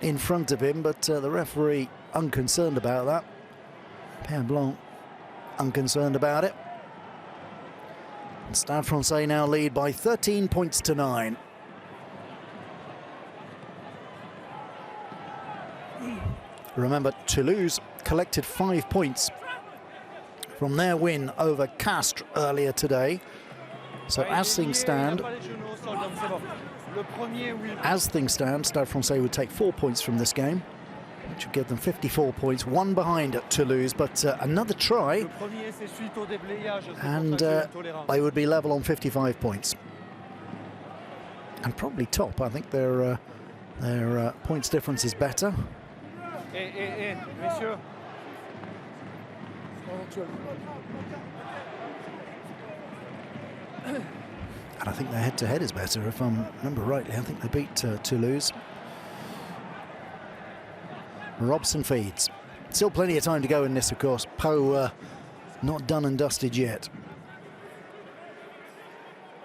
in front of him, but the referee unconcerned about that. Père Blanc unconcerned about it. And Stade Francais now lead by 13 points to 9. Remember, Toulouse collected 5 points from their win over Castres earlier today. So as things stand, Stade Francais would take 4 points from this game, which would give them 54 points, one behind Toulouse, but another try, and they would be level on 55 points. And probably top. I think their points difference is better. Messieurs. And I think their head-to-head is better, if I remember rightly. I think they beat Toulouse. Robson feeds. Still plenty of time to go in this, of course. Pau not done and dusted yet.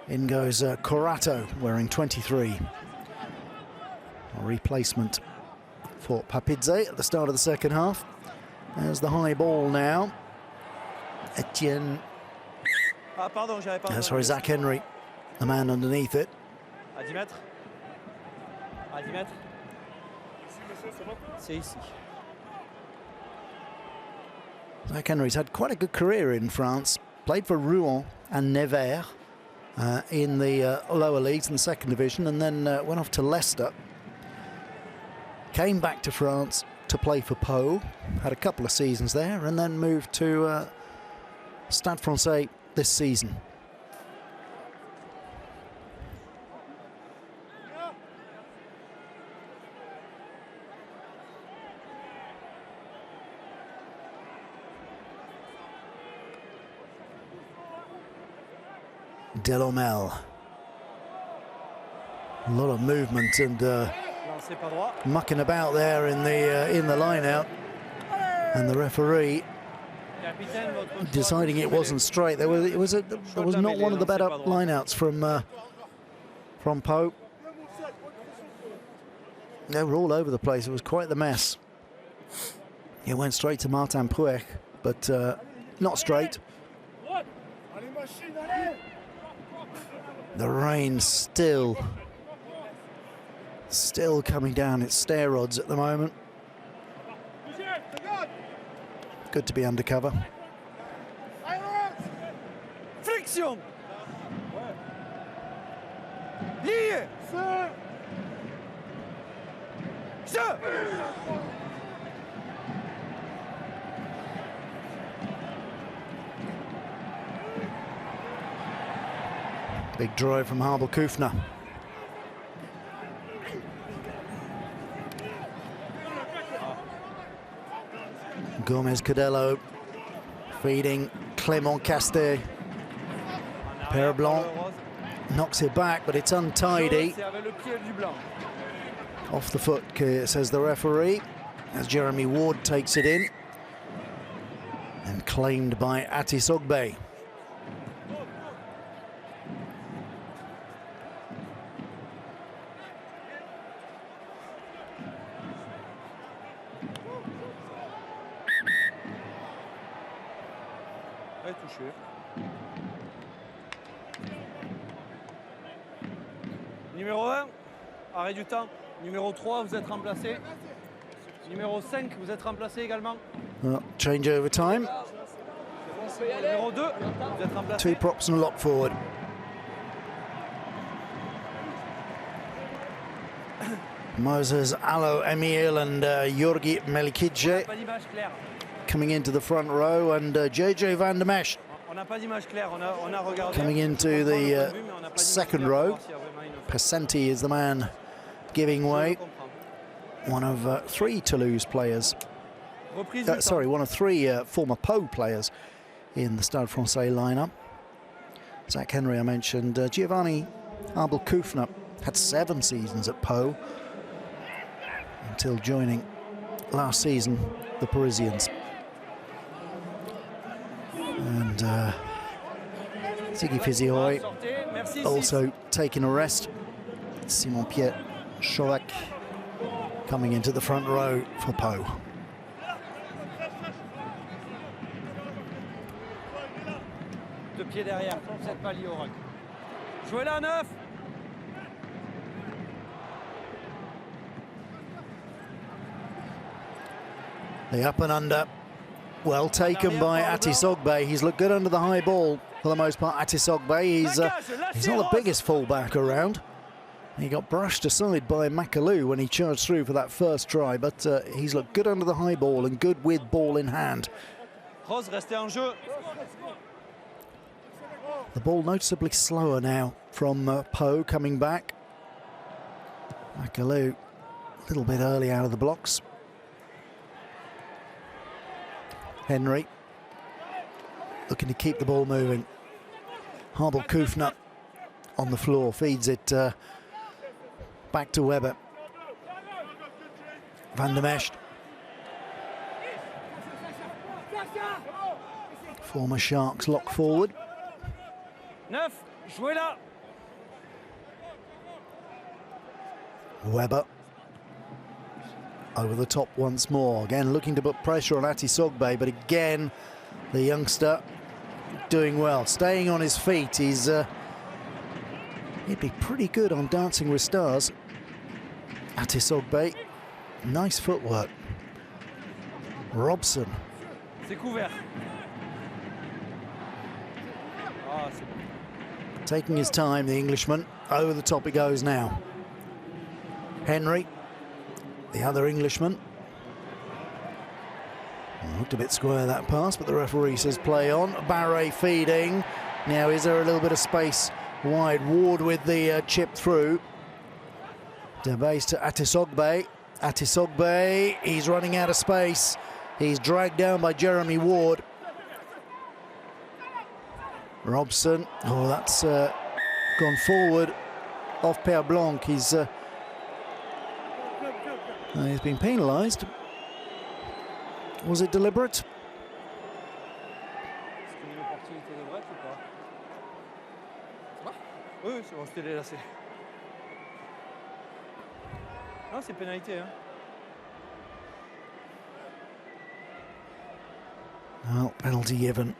In goes Corato, wearing 23. A replacement for Papidze at the start of the second half. There's the high ball now. Etienne. Sorry, Zach Henry, the man underneath it. À 10 mètres. À 10 mètres. C'est ici. Zach Henry's had quite a good career in France. Played for Rouen and Nevers in the lower leagues in the second division, and then went off to Leicester. Came back to France to play for Pau. Had a couple of seasons there, and then moved to Stade Francais this season. Delormel. A lot of movement and mucking about there in the line-out, and the referee deciding it wasn't straight. There was not one of the better line-outs from Pau. They were all over the place. It was quite the mess. It went straight to Martin Puech, but not straight. The rain still coming down its stair rods at the moment. Good to be undercover. Friction. Lié. Big drive from Harbel Kufner. Gomez Cadello feeding Clément Castet. Pere Blanc knocks it back, but it's untidy. Off the foot, says the referee, as Jeremy Ward takes it in. And claimed by Atisogbe. Numéro 1, arrêt du temps. Numéro 3, vous êtes remplacé. Numéro 5, vous êtes remplacé également. Change over time. Numéro 2, vous êtes remplacé. Two props and a lock forward. Moses Allo Emil and Jorgi Melikidze coming into the front row, and JJ Van der Mesch coming into the second row. Pesenti is the man giving way. One of three Toulouse players. One of three former Pau players in the Stade Francais lineup. Zach Henry, I mentioned. Giovanni Harbel Kufner had 7 seasons at Pau until joining last season the Parisians. And Ziggy Fizihoy also taking a rest. Simon-Pierre Chauvac coming into the front row for Pau. De pied derrière, cette balle au rock. Jouez la 9. The up and under, well taken by Atisogbe. He's looked good under the high ball for the most part. Atisogbe, he's not the biggest fullback around. He got brushed aside by Macalou when he charged through for that first try, but he's looked good under the high ball and good with ball in hand. The ball noticeably slower now from Pau coming back. Macalou a little bit early out of the blocks. Henry looking to keep the ball moving. Harbel Kufner on the floor, feeds it back to Weber. Van der Mesch. Former Sharks lock forward. 9, jouez là. Weber over the top once more. Again, looking to put pressure on Atisogbe, but again, the youngster doing well, staying on his feet. He'd be pretty good on Dancing with Stars. Atisogbe, nice footwork. Robson. Taking his time, the Englishman. Over the top he goes now. Henry, the other Englishman. Looked a bit square, that pass, but the referee says play on. Barre feeding. Now is there a little bit of space wide? Ward with the chip through. Debase to Atisogbe. Atisogbe, he's running out of space. He's dragged down by Jeremy Ward. Robson, oh, that's gone forward off Pierre Blanc. He's been penalised. Was it deliberate? Non, c'est pénalité. Well, penalty given.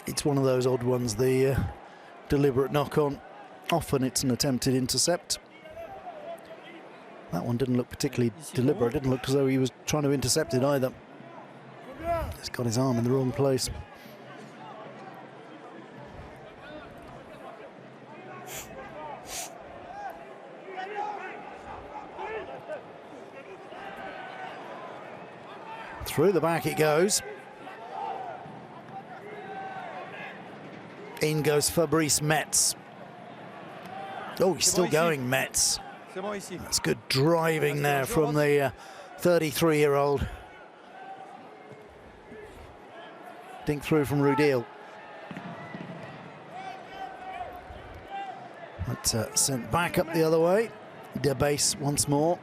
It's one of those odd ones, the deliberate knock-on. Often it's an attempted intercept. That one didn't look particularly deliberate. Didn't look as though he was trying to intercept it either. Just got his arm in the wrong place. Through the back it goes. In goes Fabrice Metz. Oh, he's still going, Metz. That's good driving there from the 33-year-old. Dink through from Rudil. That's sent back up the other way. Debase once more.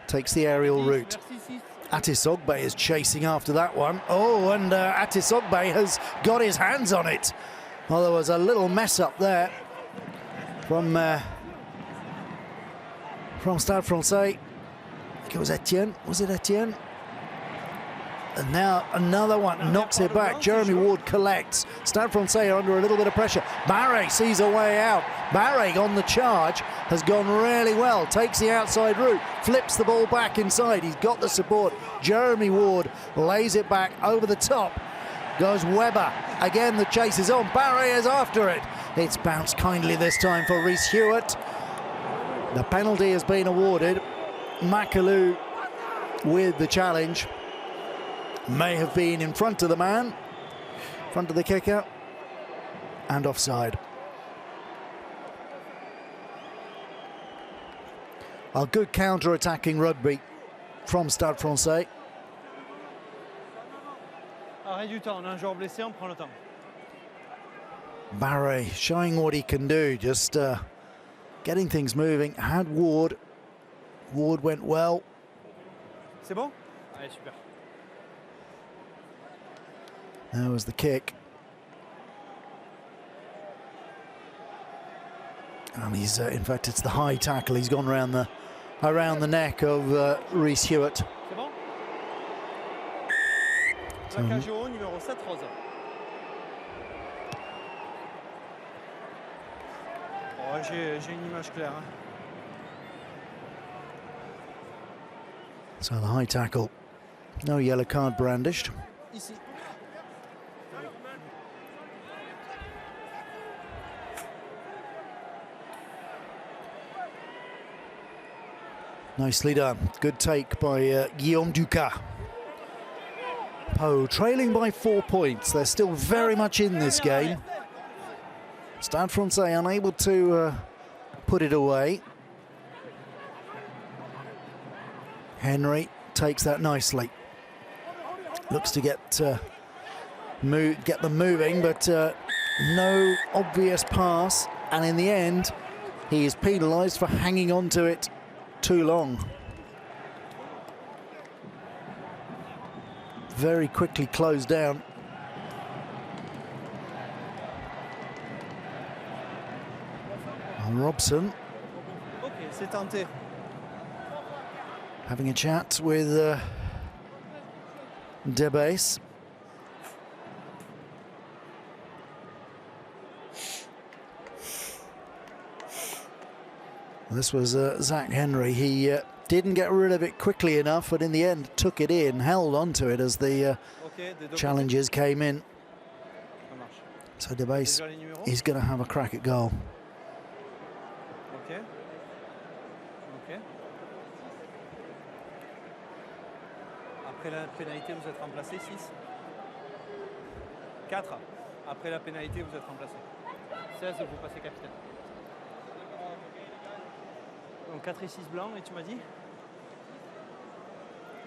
Takes the aerial route. Atisogbe is chasing after that one. Oh, and Atisogbe has got his hands on it. Well, there was a little mess up there from Stade Francais. I think it was Etienne. Was it Etienne? And now another one knocks it back. Jeremy Ward collects. Stade Francais are under a little bit of pressure. Barre sees a way out. Barre on the charge has gone really well. Takes the outside route, flips the ball back inside. He's got the support. Jeremy Ward lays it back over the top. Goes Weber. Again, the chase is on. Barre is after it. It's bounced kindly this time for Rhys Hewitt. The penalty has been awarded. Makalou with the challenge. May have been in front of the man, front of the kicker, and offside. A good counter-attacking rugby from Stade Francais. Arrêt du temps, on a un joueur blessé, on prend le temps. Barre showing what he can do, just getting things moving. Had Ward. Ward went well. C'est bon? Allez, super. There was the kick. And he's, in fact, it's the high tackle. He's gone around the neck of Rhys Hewitt. C'est bon? Plaquage haut, numéro 7, rose. Oh, j'ai une image claire. Hein. So the high tackle. No yellow card brandished. Ici. Nicely done. Good take by Guillaume Ducas. Pau trailing by 4 points. They're still very much in this game. Stade Francais unable to put it away. Henry takes that nicely. Looks to get them moving, but no obvious pass. And in the end, he is penalised for hanging on to it too long. Very quickly closed down. And Robson c'est tenté. Having a chat with Debase. This was Zach Henry. He didn't get rid of it quickly enough, but in the end took it in, held onto it as the challenges came in. So Debase is going to have a crack at goal. Okay. Okay. Après la pénalité, vous êtes remplacé 6. 4. Après la pénalité, vous êtes remplacé. 16, vous passez capitaine. Donc 4 et 6 blancs, et tu m'as dit?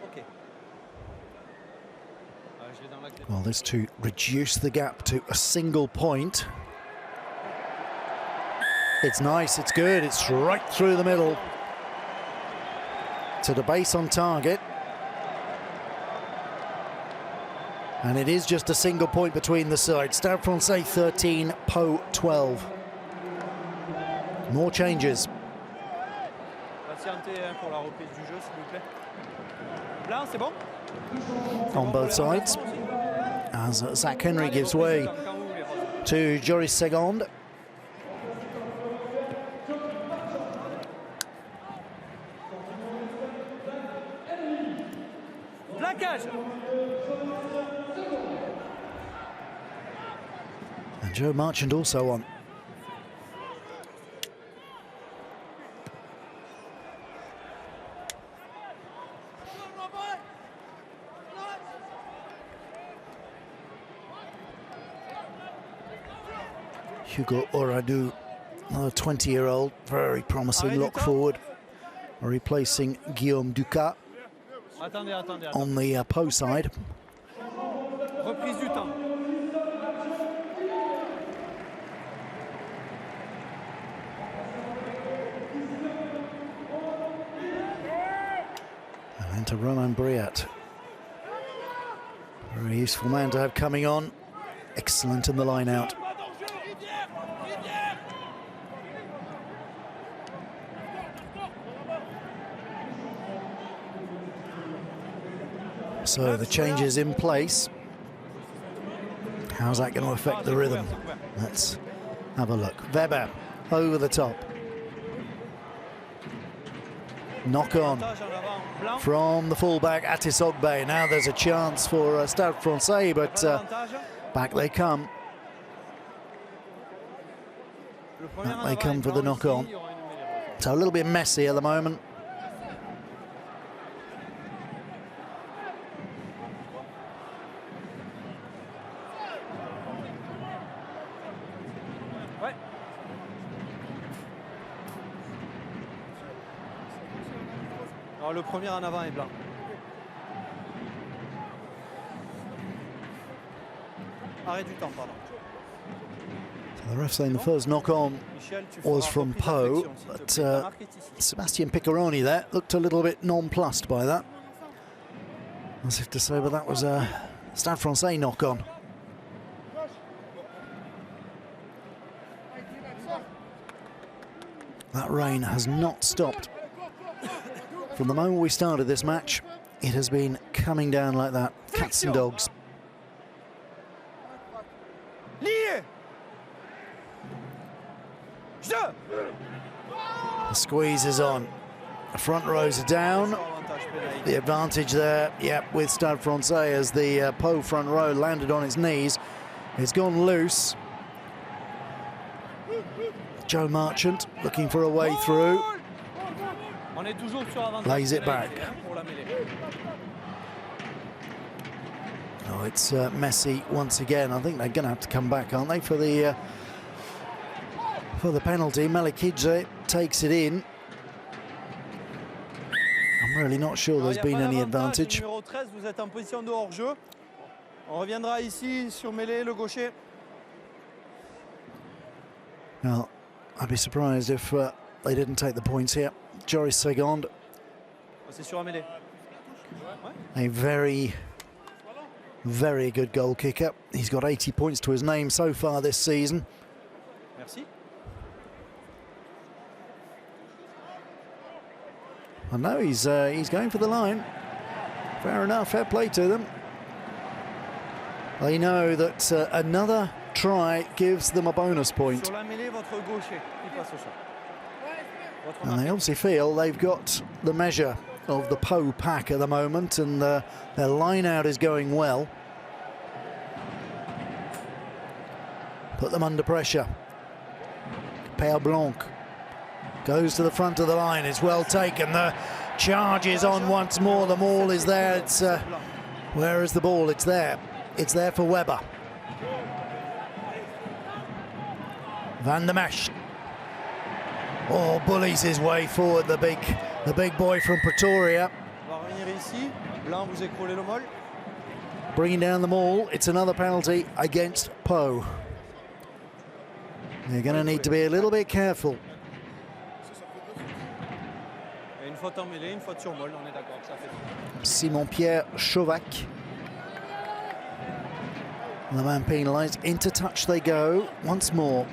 Ok. Well, this to reduce the gap to a single point. It's nice, it's good, it's right through the middle. To the base on target. And it is just a single point between the sides. Stade Francais 13, Pau 12. More changes. Pour la reprise du jeu, s'il vous plaît. Là, c'est bon? On both sides, as Zach Henry gives way to Joris Segond. And Joe Marchand also on. Hugo Oradu, another 20-year-old, very promising look forward, replacing Guillaume Ducat on the Pau side. Reprise du temps. And into Romain Briat. Very useful man to have coming on. Excellent in the line out. So the changes in place. How's that going to affect the rhythm? Let's have a look. Weber over the top. Knock on from the fullback Atis Ogbe. Now there's a chance for Stade Francais, but back they come. Back they come for the knock on. So a little bit messy at the moment. Alors le premier en avant est blanc. Arrêt du temps, pardon. So the ref saying the first knock on was from Pau, but Sebastian Piccaroni there looked a little bit nonplussed by that. As if to say, but that was a Stade Francais knock on. That rain has not stopped. From the moment we started this match, it has been coming down like that, cats and dogs. The squeeze is on. The front rows are down. The advantage there, yep, with Stade Francais as the Pau front row landed on its knees. It's gone loose. Joe Marchand looking for a way through. Plays it back. Oh, it's messy once again. I think they're going to have to come back, aren't they, for the penalty. Melikidze takes it in. I'm really not sure there's been any advantage. Numéro 13, vous êtes en position de hors-jeu. On reviendra ici sur mêlée, le gaucher. Well, I'd be surprised if they didn't take the points here. Joris Segond, a very, very good goal kicker. He's got 80 points to his name so far this season. Merci. I know he's going for the line. Fair enough, fair play to them. They know that another try gives them a bonus point. And they obviously feel they've got the measure of the Pau pack at the moment, and their line out is going well. Put them under pressure. Père Blanc goes to the front of the line. It's well taken. The charge is on once more. The maul is there. It's where is the ball? It's there. It's there for Weber. Van der Mesch. Oh, bullies his way forward. The big boy from Pretoria. Bringing down the maul. It's another penalty against Pau. They're going to need to be a little bit careful. Simon-Pierre Chauvac. The man penalised. Into touch they go once more.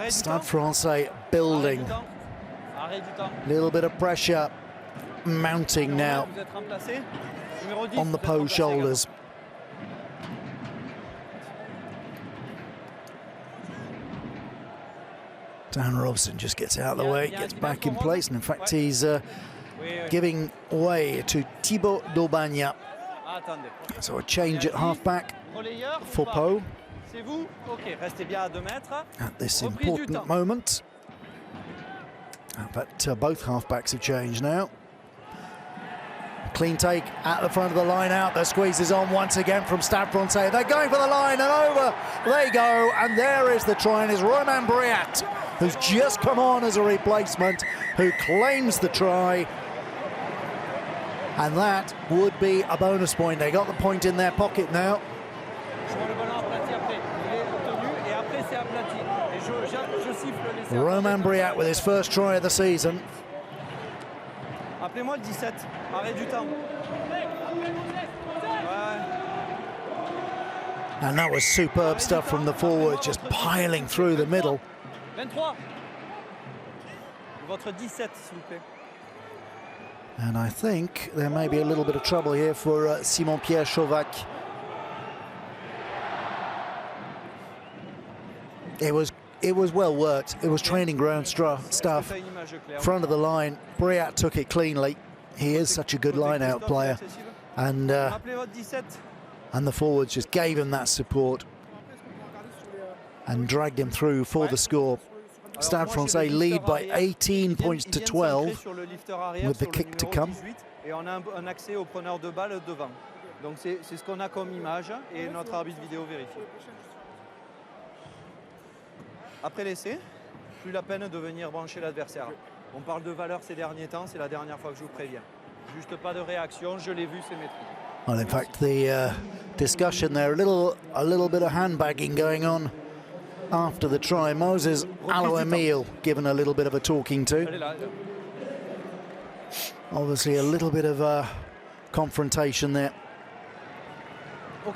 Stade Francais building. Little bit of pressure mounting now on the Pau shoulders. Dan Robson just gets out of the way, gets back in place, and in fact he's giving way to Thibaut d'Aubagne. So a change at half-back for Pau at this important moment. But both half-backs have changed now. Clean take at the front of the line out. The squeeze is on once again from Stade Francais. They're going for the line and over they go. And there is the try, and it's Romain Briat, who's just come on as a replacement, who claims the try. And that would be a bonus point. They got the point in their pocket now. Romain Briat with his first try of the season. Appelez-moi le 17, arrêt du temps. And that was superb stuff from the forward, just piling through the middle. 23. Votre 17, s'il vous plaît. And I think there may be a little bit of trouble here for Simon-Pierre Chauvac. It was well worked. It was training ground stuff. Front of the line, Briat took it cleanly. He is such a good line-out player, and the forwards just gave him that support and dragged him through for the score. Stade Francais lead by 18 points to 12 with the kick to come. Et on a un accès au preneur de balle devant. Donc c'est ce qu'on a comme image et notre arbitre vidéo vérifie. Après l'essai, plus la peine de venir brancher l'adversaire. On parle de valeur ces derniers temps, c'est la dernière fois que je vous préviens. Juste pas de réaction, je l'ai vu, c'est maîtrisé. Well, in fact, the discussion there, a little bit of handbagging going on after the try. Moses Aloemil given a little bit of a talking to. Obviously a little bit of a confrontation there.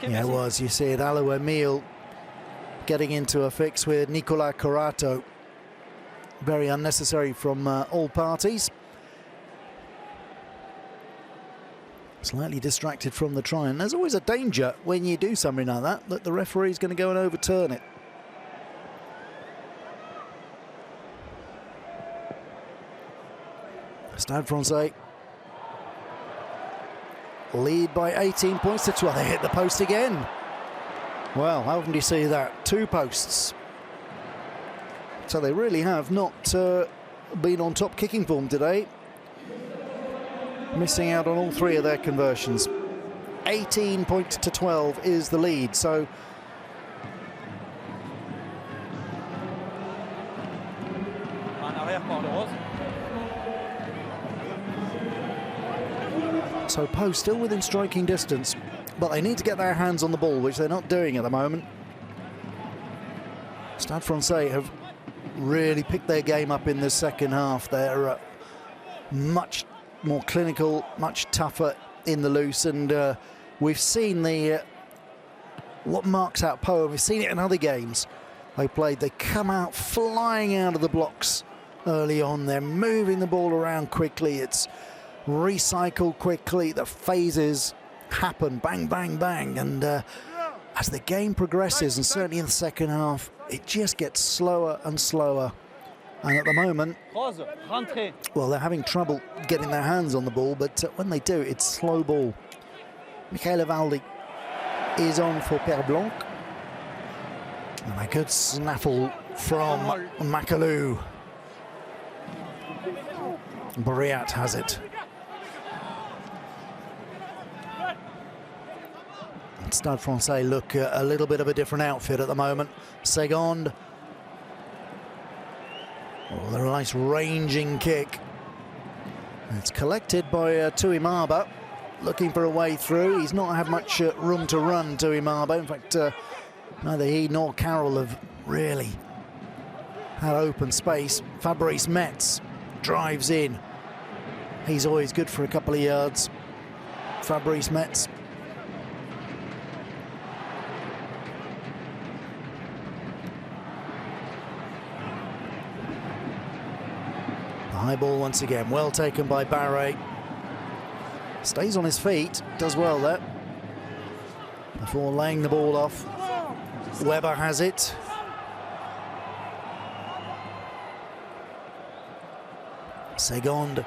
Yeah, it was. You see it, Aloemil getting into a fix with Nicolas Corato. Very unnecessary from all parties. Slightly distracted from the try, and there's always a danger when you do something like that the referee's going to go and overturn it. Stade Francais lead by 18 points to 12. They hit the post again. Well, how often do you see that? 2 posts. So they really have not been on top kicking form today. Missing out on all 3 of their conversions. 18 points to 12 is the lead. So Pau still within striking distance, but they need to get their hands on the ball, which they're not doing at the moment. Stade Francais have really picked their game up in the second half. They're much more clinical, much tougher in the loose, and we've seen what marks out Pau. We've seen it in other games they played. They come out flying out of the blocks early on. They're moving the ball around quickly. It's recycled quickly. The phases happen, bang, bang, bang. And as the game progresses, and certainly in the second half, it just gets slower and slower. And at the moment, well, they're having trouble getting their hands on the ball, but when they do, it's slow ball. Michele Valdi is on for Père Blanc. And a good snaffle from Macalou. Briat has it. Stade Francais look a little bit of a different outfit at the moment. Segond. Oh, the nice ranging kick. It's collected by Tuimaba, looking for a way through. He's not had much room to run, Tuimaba. In fact, neither he nor Carroll have really had open space. Fabrice Metz drives in. He's always good for a couple of yards. Fabrice Metz. High ball once again, well taken by Barre. Stays on his feet, does well there. Before laying the ball off. Weber has it. Segond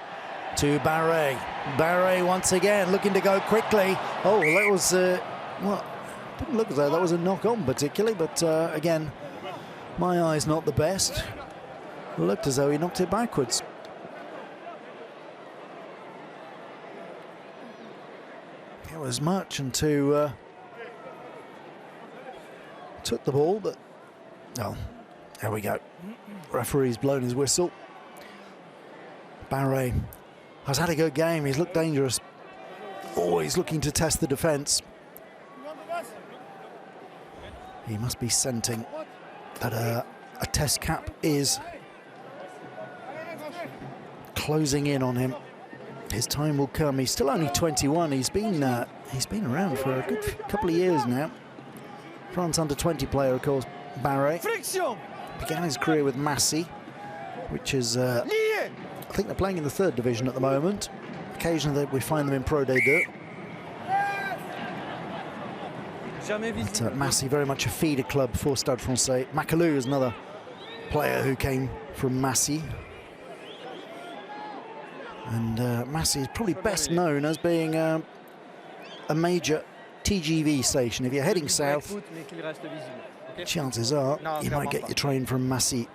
to Barre. Barre once again looking to go quickly. Oh, that was, well, didn't look as though that was a knock-on particularly, but again, my eye's not the best. Looked as though he knocked it backwards. It was Merchant who took the ball, but oh, there we go. Referee's blown his whistle. Barre has had a good game. He's looked dangerous. Always looking to test the defence. He must be scenting that a test cap is closing in on him. His time will come. He's still only 21. He's been around for a good couple of years now. France under-20 player, of course. Barre began his career with Massy, which is I think they're playing in the 3rd division at the moment. Occasionally we find them in Pro D2. But Massy very much a feeder club for Stade Francais. Macalou is another player who came from Massy. And Massy is probably best known as being a major TGV station. If you're heading south, chances are you might get your train from Massy.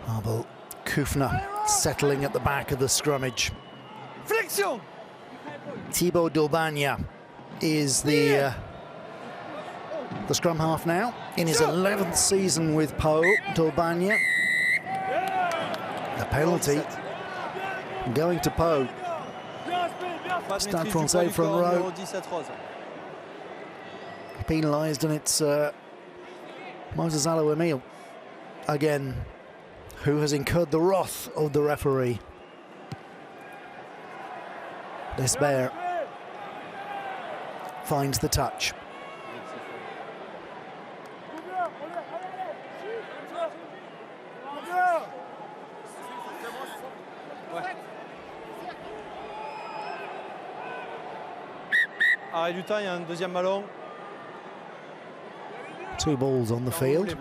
Arbel Kufner settling at the back of the scrummage. Thibaut D'Aubagne is the scrum half now, in his 11th season with Pau. D'Aubagne. A penalty going to Pau. Stade Francais front row. Penalised, and it's Moses Alou-Emile again, who has incurred the wrath of the referee. Desbert finds the touch. Arrêt du temps, il y a un deuxième ballon. 2 balls on the field.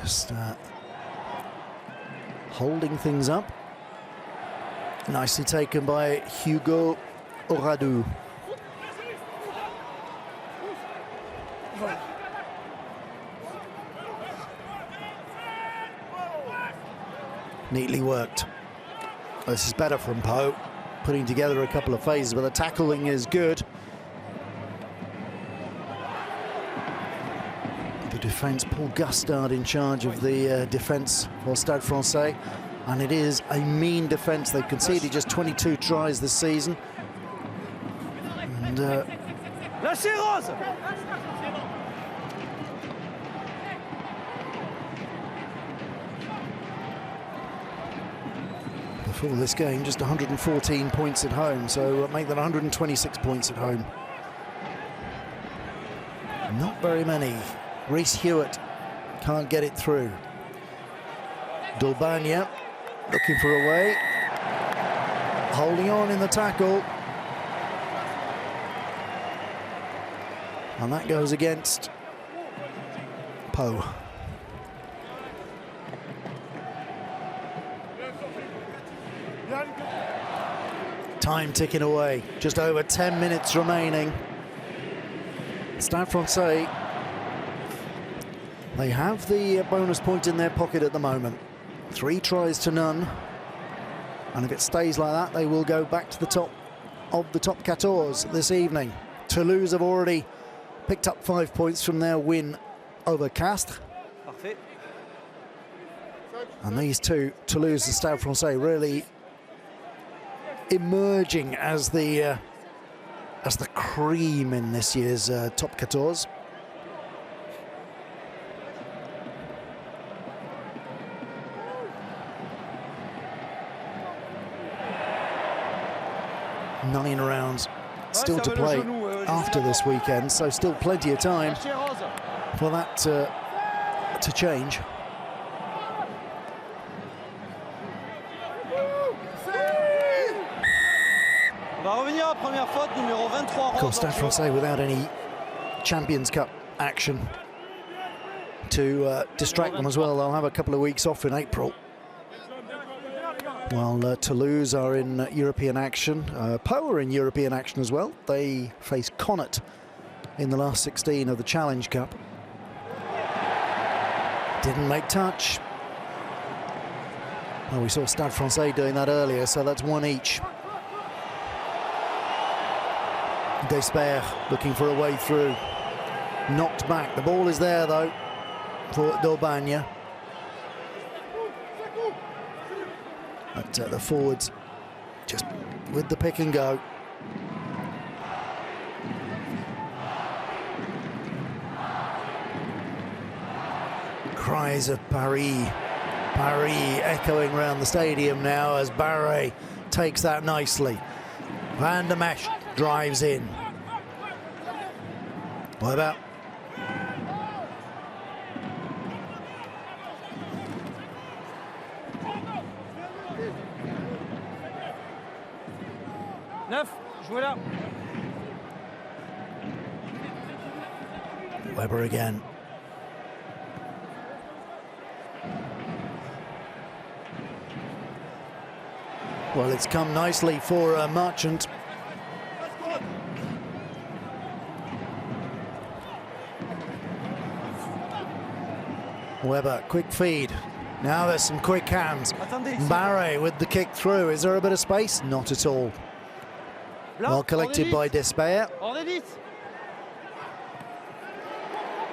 Just holding things up. Nicely taken by Hugo Oradou. Neatly worked. This is better from Pau, putting together a couple of phases, but the tackling is good. The defence, Paul Gustard in charge of the defence for Stade Francais, and it is a mean defence. They've conceded just 22 tries this season. And for this game, just 114 points at home, so make that 126 points at home. Not very many. Reece Hewitt can't get it through. Dolbania looking for a way, holding on in the tackle. And that goes against Poe. Time ticking away, just over 10 minutes remaining. Stade Francais, they have the bonus point in their pocket at the moment. 3 tries to none. And if it stays like that, they will go back to the top of the top 14 this evening. Toulouse have already picked up 5 points from their win over Castres. Parfait. And these two, Toulouse and Stade Francais, really emerging as the cream in this year's top 14. Nine rounds still to play after this weekend, so still plenty of time for that to change. Of course, Stade Francais without any Champions Cup action to distract them as well. They'll have a couple of weeks off in April. While Toulouse are in European action. Poe are in European action as well. They face Connacht in the last 16 of the Challenge Cup. Didn't make touch. Well, we saw Stade Francais doing that earlier, so that's 1 each. Despair looking for a way through. Knocked back. The ball is there, though, for Dolbania. But the forwards just with the pick and go. Cries of Paris. Paris echoing around the stadium now as Barre takes that nicely. Van der Mesch drives in. What about? Weber again. Well, it's come nicely for Marchant. Weber, quick feed. Now there's some quick hands. Barre with the kick through. Is there a bit of space? Not at all. Well collected by Despair.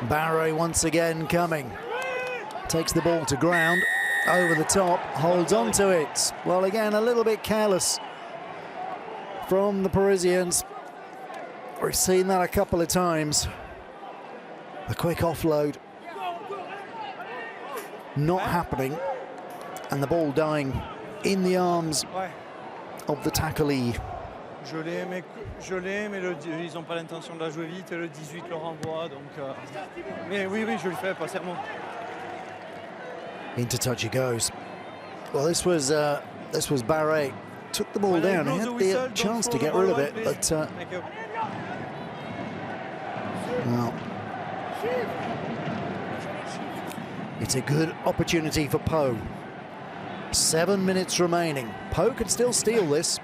Barre once again coming. Takes the ball to ground. Over the top. Holds on to it. Well, again, a little bit careless from the Parisians. We've seen that a couple of times. A quick offload. Not happening. And the ball dying in the arms of the tacklee. Je l'ai, mais ils n'ont pas l'intention de la jouer vite et le 18 le renvoie, donc... Mais oui, je le fais, pas serment. Into touch he goes. Well, this was Barre. Took the ball down. He had the chance to get rid of it, but... well... It's a good opportunity for Poe. 7 minutes remaining. Poe could still steal this.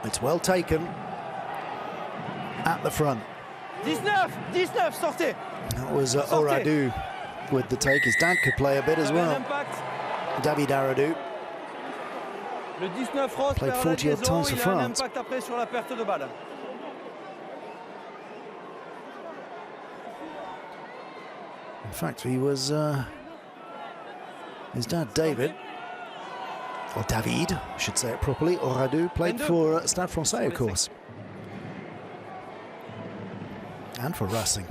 It's well taken at the front. 19, sortez. That was Oradu with the take. His dad could play a bit as well. David Aradu. Played 40 odd times for France. In fact, he was his dad, David. Or David, I should say it properly. Oradu played for Stade Francais, of course. And for Racing.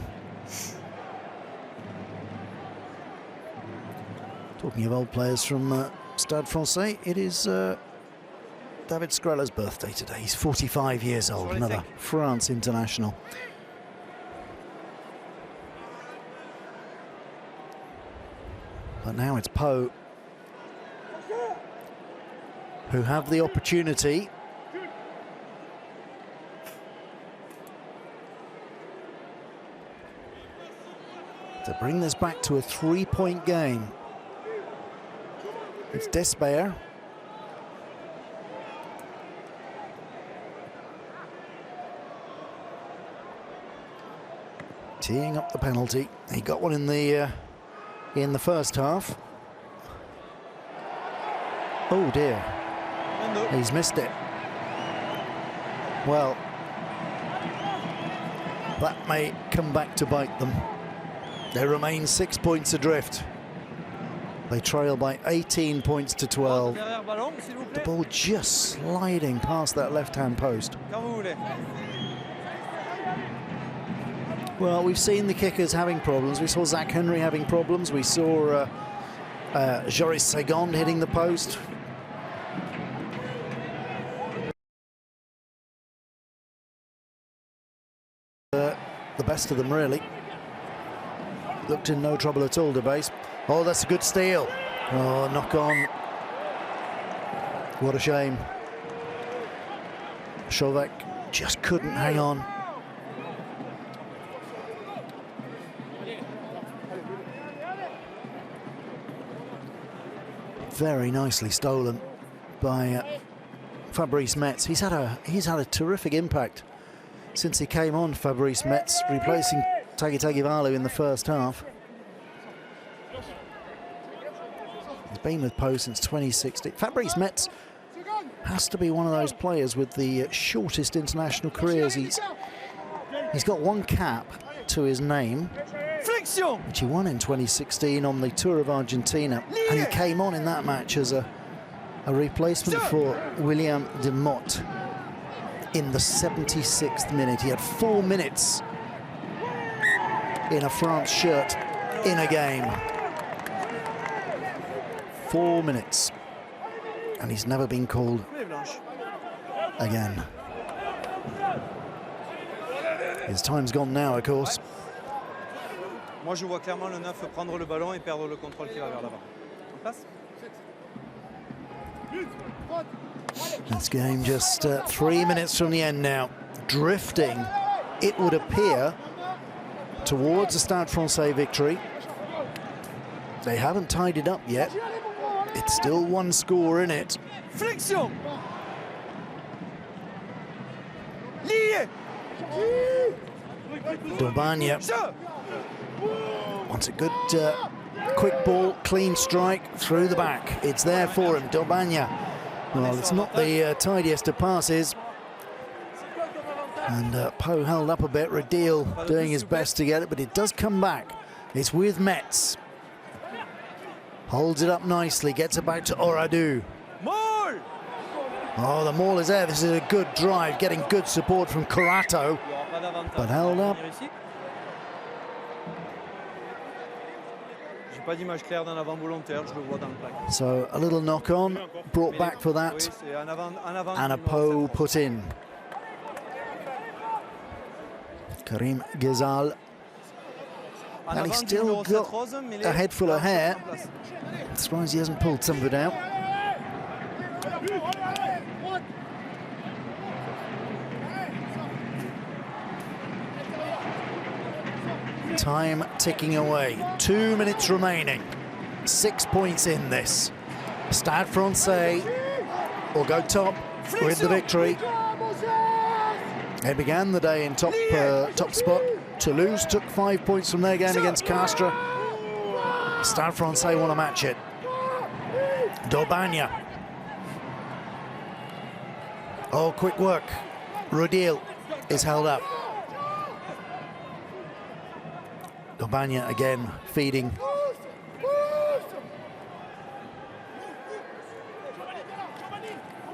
Talking of old players from Stade Francais, it is David Skreller's birthday today. He's 45 years old, another France international. But now it's Pau who have the opportunity to bring this back to a 3-point game. It's Despair. Teeing up the penalty. He got one in the first half. Oh dear. He's missed it. Well, that may come back to bite them. They remain 6 points adrift. They trail by 18 points to 12. The ball just sliding past that left-hand post. Well, we've seen the kickers having problems. We saw Zach Henry having problems. We saw Joris Segond hitting the post. The best of them, really. Looked in no trouble at all, De Base. Oh, that's a good steal. Oh, knock on. What a shame. Shovek just couldn't hang on. Very nicely stolen by Fabrice Metz. He's had a terrific impact since he came on, Fabrice Metz, replacing Tagi Tagivalu in the first half. He's been with Pau since 2016. Fabrice Metz has to be one of those players with the shortest international careers. He's got one cap to his name, which he won in 2016 on the Tour of Argentina, and he came on in that match as a replacement for William de Motte in the 76th minute. He had 4 minutes in a France shirt in a game. 4 minutes, and he's never been called again. His time's gone now, of course. Moi, je vois clairement le 9 prendre le ballon et perdre le contrôle qui va vers l'avant. En place. This game just 3 minutes from the end now. Drifting, it would appear, towards a Stade Francais victory. They haven't tied it up yet. It's still one score in it. Flexion. Lié. Dorbagna wants a good quick ball, clean strike through the back. It's there for him, Dorbagna. Well, it's not the tidiest of passes. And Pau held up a bit, Rodil doing his best to get it, but it does come back. It's with Metz. Holds it up nicely, gets it back to Oradu. Oh, the maul is there. This is a good drive, getting good support from Corato, but held up. So a little knock on, brought back for that, and a Pau put in. Karim Ghezal, and he's still got a head full of hair. I'm surprised he hasn't pulled some of it out. Time ticking away. 2 minutes remaining. 6 points in this. Stade Francais will go top with the victory. They began the day in top spot. Toulouse took 5 points from their game against Castres. Stade Francais want to match it. Dorbagna. Oh, quick work. Rodil is held up. Dorbagna again feeding.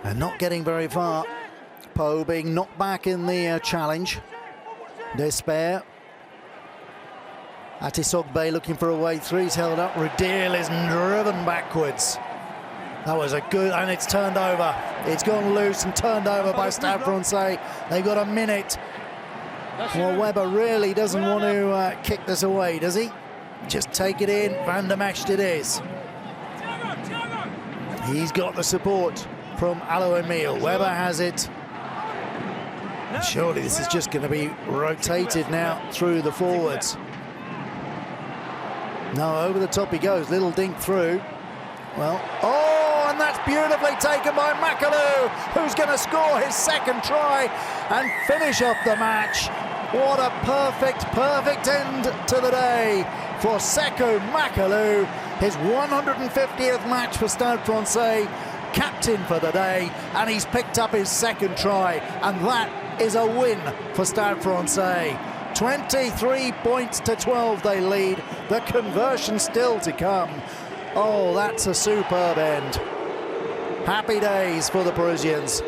And not getting very far. Pau being knocked back in the challenge. Despair. Atisogbe looking for a way through. He's held up. Rodil is driven backwards. That was a good, and it's turned over. It's gone loose and turned over by Stade Francais. They've got a minute. Well, Weber really doesn't want to kick this away, does he? Just take it in. Van der Mescht it is. He's got the support from Alo Emile. Weber has it. Surely this is just going to be rotated now through the forwards. No, over the top he goes. Little dink through. Well, oh, and that's beautifully taken by McAloo, who's going to score his second try and finish off the match. What a perfect end to the day for Sekou McAloo. His 150th match for Stade Francais, captain for the day, and he's picked up his second try, and that is a win for Stade Francais. 23 points to 12 they lead. The conversion still to come. Oh, that's a superb end. Happy days for the Parisians.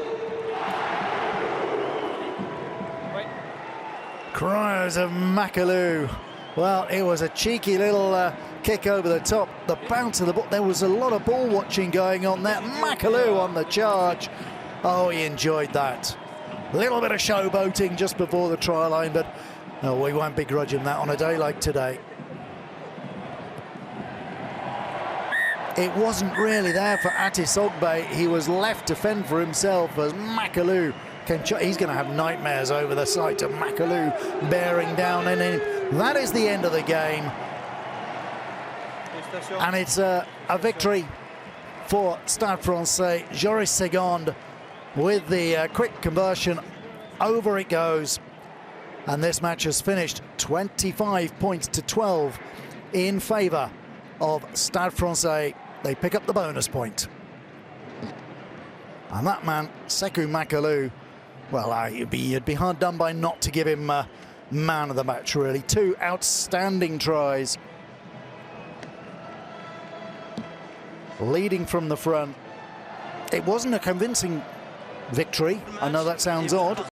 Cries of McAloo. Well, it was a cheeky little kick over the top. The bounce of the ball. There was a lot of ball watching going on there. McAloo on the charge. Oh, he enjoyed that. A little bit of showboating just before the try line, but no, we won't begrudge him that on a day like today. It wasn't really there for Atis Ogbe. He was left to fend for himself as McAloo he's going to have nightmares over the sight of McAloo bearing down, and that is the end of the game. And it's a victory for Stade Francais. Joris Segond with the quick conversion. Over it goes. And this match has finished 25 points to 12 in favour of Stade Francais. They pick up the bonus point. And that man, Sekou McAloo, well, you'd be hard done by not to give him man of the match, really. Two outstanding tries. Leading from the front. It wasn't a convincing victory. I know that sounds odd.